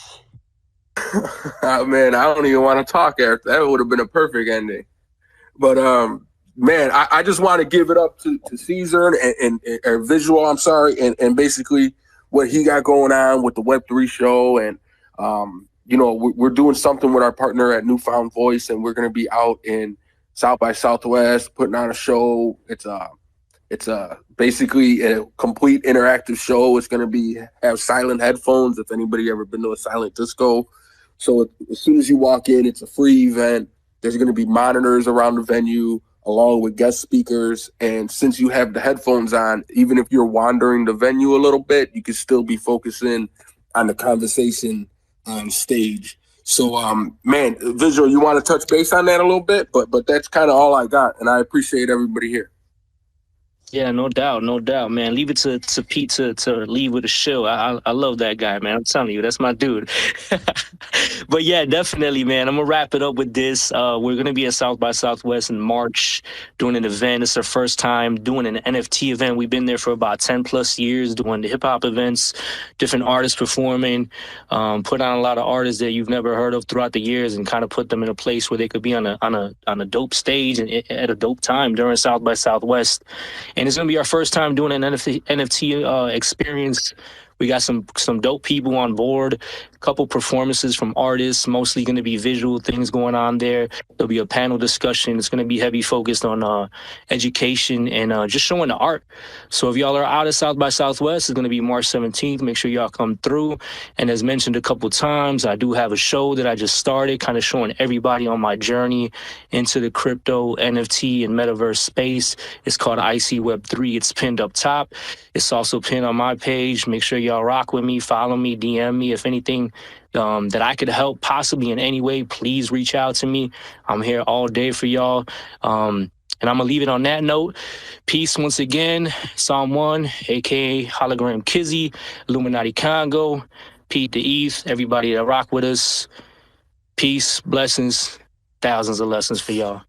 Man, I don't even want to talk after that. Would have been a perfect ending. But man, I just want to give it up to Caesar and Visual. I'm sorry, and basically what he got going on with the Web3 show, and you know, we're doing something with our partner at Newfound Voice, and we're going to be out in South by Southwest putting on a show. It's basically a complete interactive show. It's going to have silent headphones. If anybody ever been to a silent disco, so as soon as you walk in, it's a free event. There's going to be monitors around the venue along with guest speakers. And since you have the headphones on, even if you're wandering the venue a little bit, you can still be focusing on the conversation on stage. So, man, Visual, you want to touch base on that a little bit? But that's kind of all I got. And I appreciate everybody here.
Yeah, no doubt, man. Leave it to Pete to leave with a show. I love that guy, man. I'm telling you, that's my dude. But yeah, definitely, man. I'm gonna wrap it up with this. We're gonna be at South by Southwest in March doing an event. It's our first time doing an NFT event. We've been there for about 10 plus years doing the hip hop events, different artists performing, put on a lot of artists that you've never heard of throughout the years, and kind of put them in a place where they could be on a dope stage and at a dope time during South by Southwest. And it's gonna be our first time doing an NFT experience. We got some dope people on board, a couple performances from artists, mostly going to be visual things going on there. There'll be a panel discussion. It's going to be heavy focused on education and just showing the art. So if y'all are out at South by Southwest, it's going to be March 17th. Make sure y'all come through. And as mentioned a couple times, I do have a show that I just started, kind of showing everybody on my journey into the crypto, NFT, and metaverse space. It's called IC Web3. It's pinned up top. It's also pinned on my page. Make sure y'all rock with me, follow me, DM me. If anything that I could help possibly in any way, please reach out to me. I'm here all day for y'all. And I'm going to leave it on that note. Peace once again. Psalm 1, a.k.a. Hologram Kizzie, Illuminati Congo, Pete the ETH, everybody that rock with us. Peace, blessings, thousands of lessons for y'all.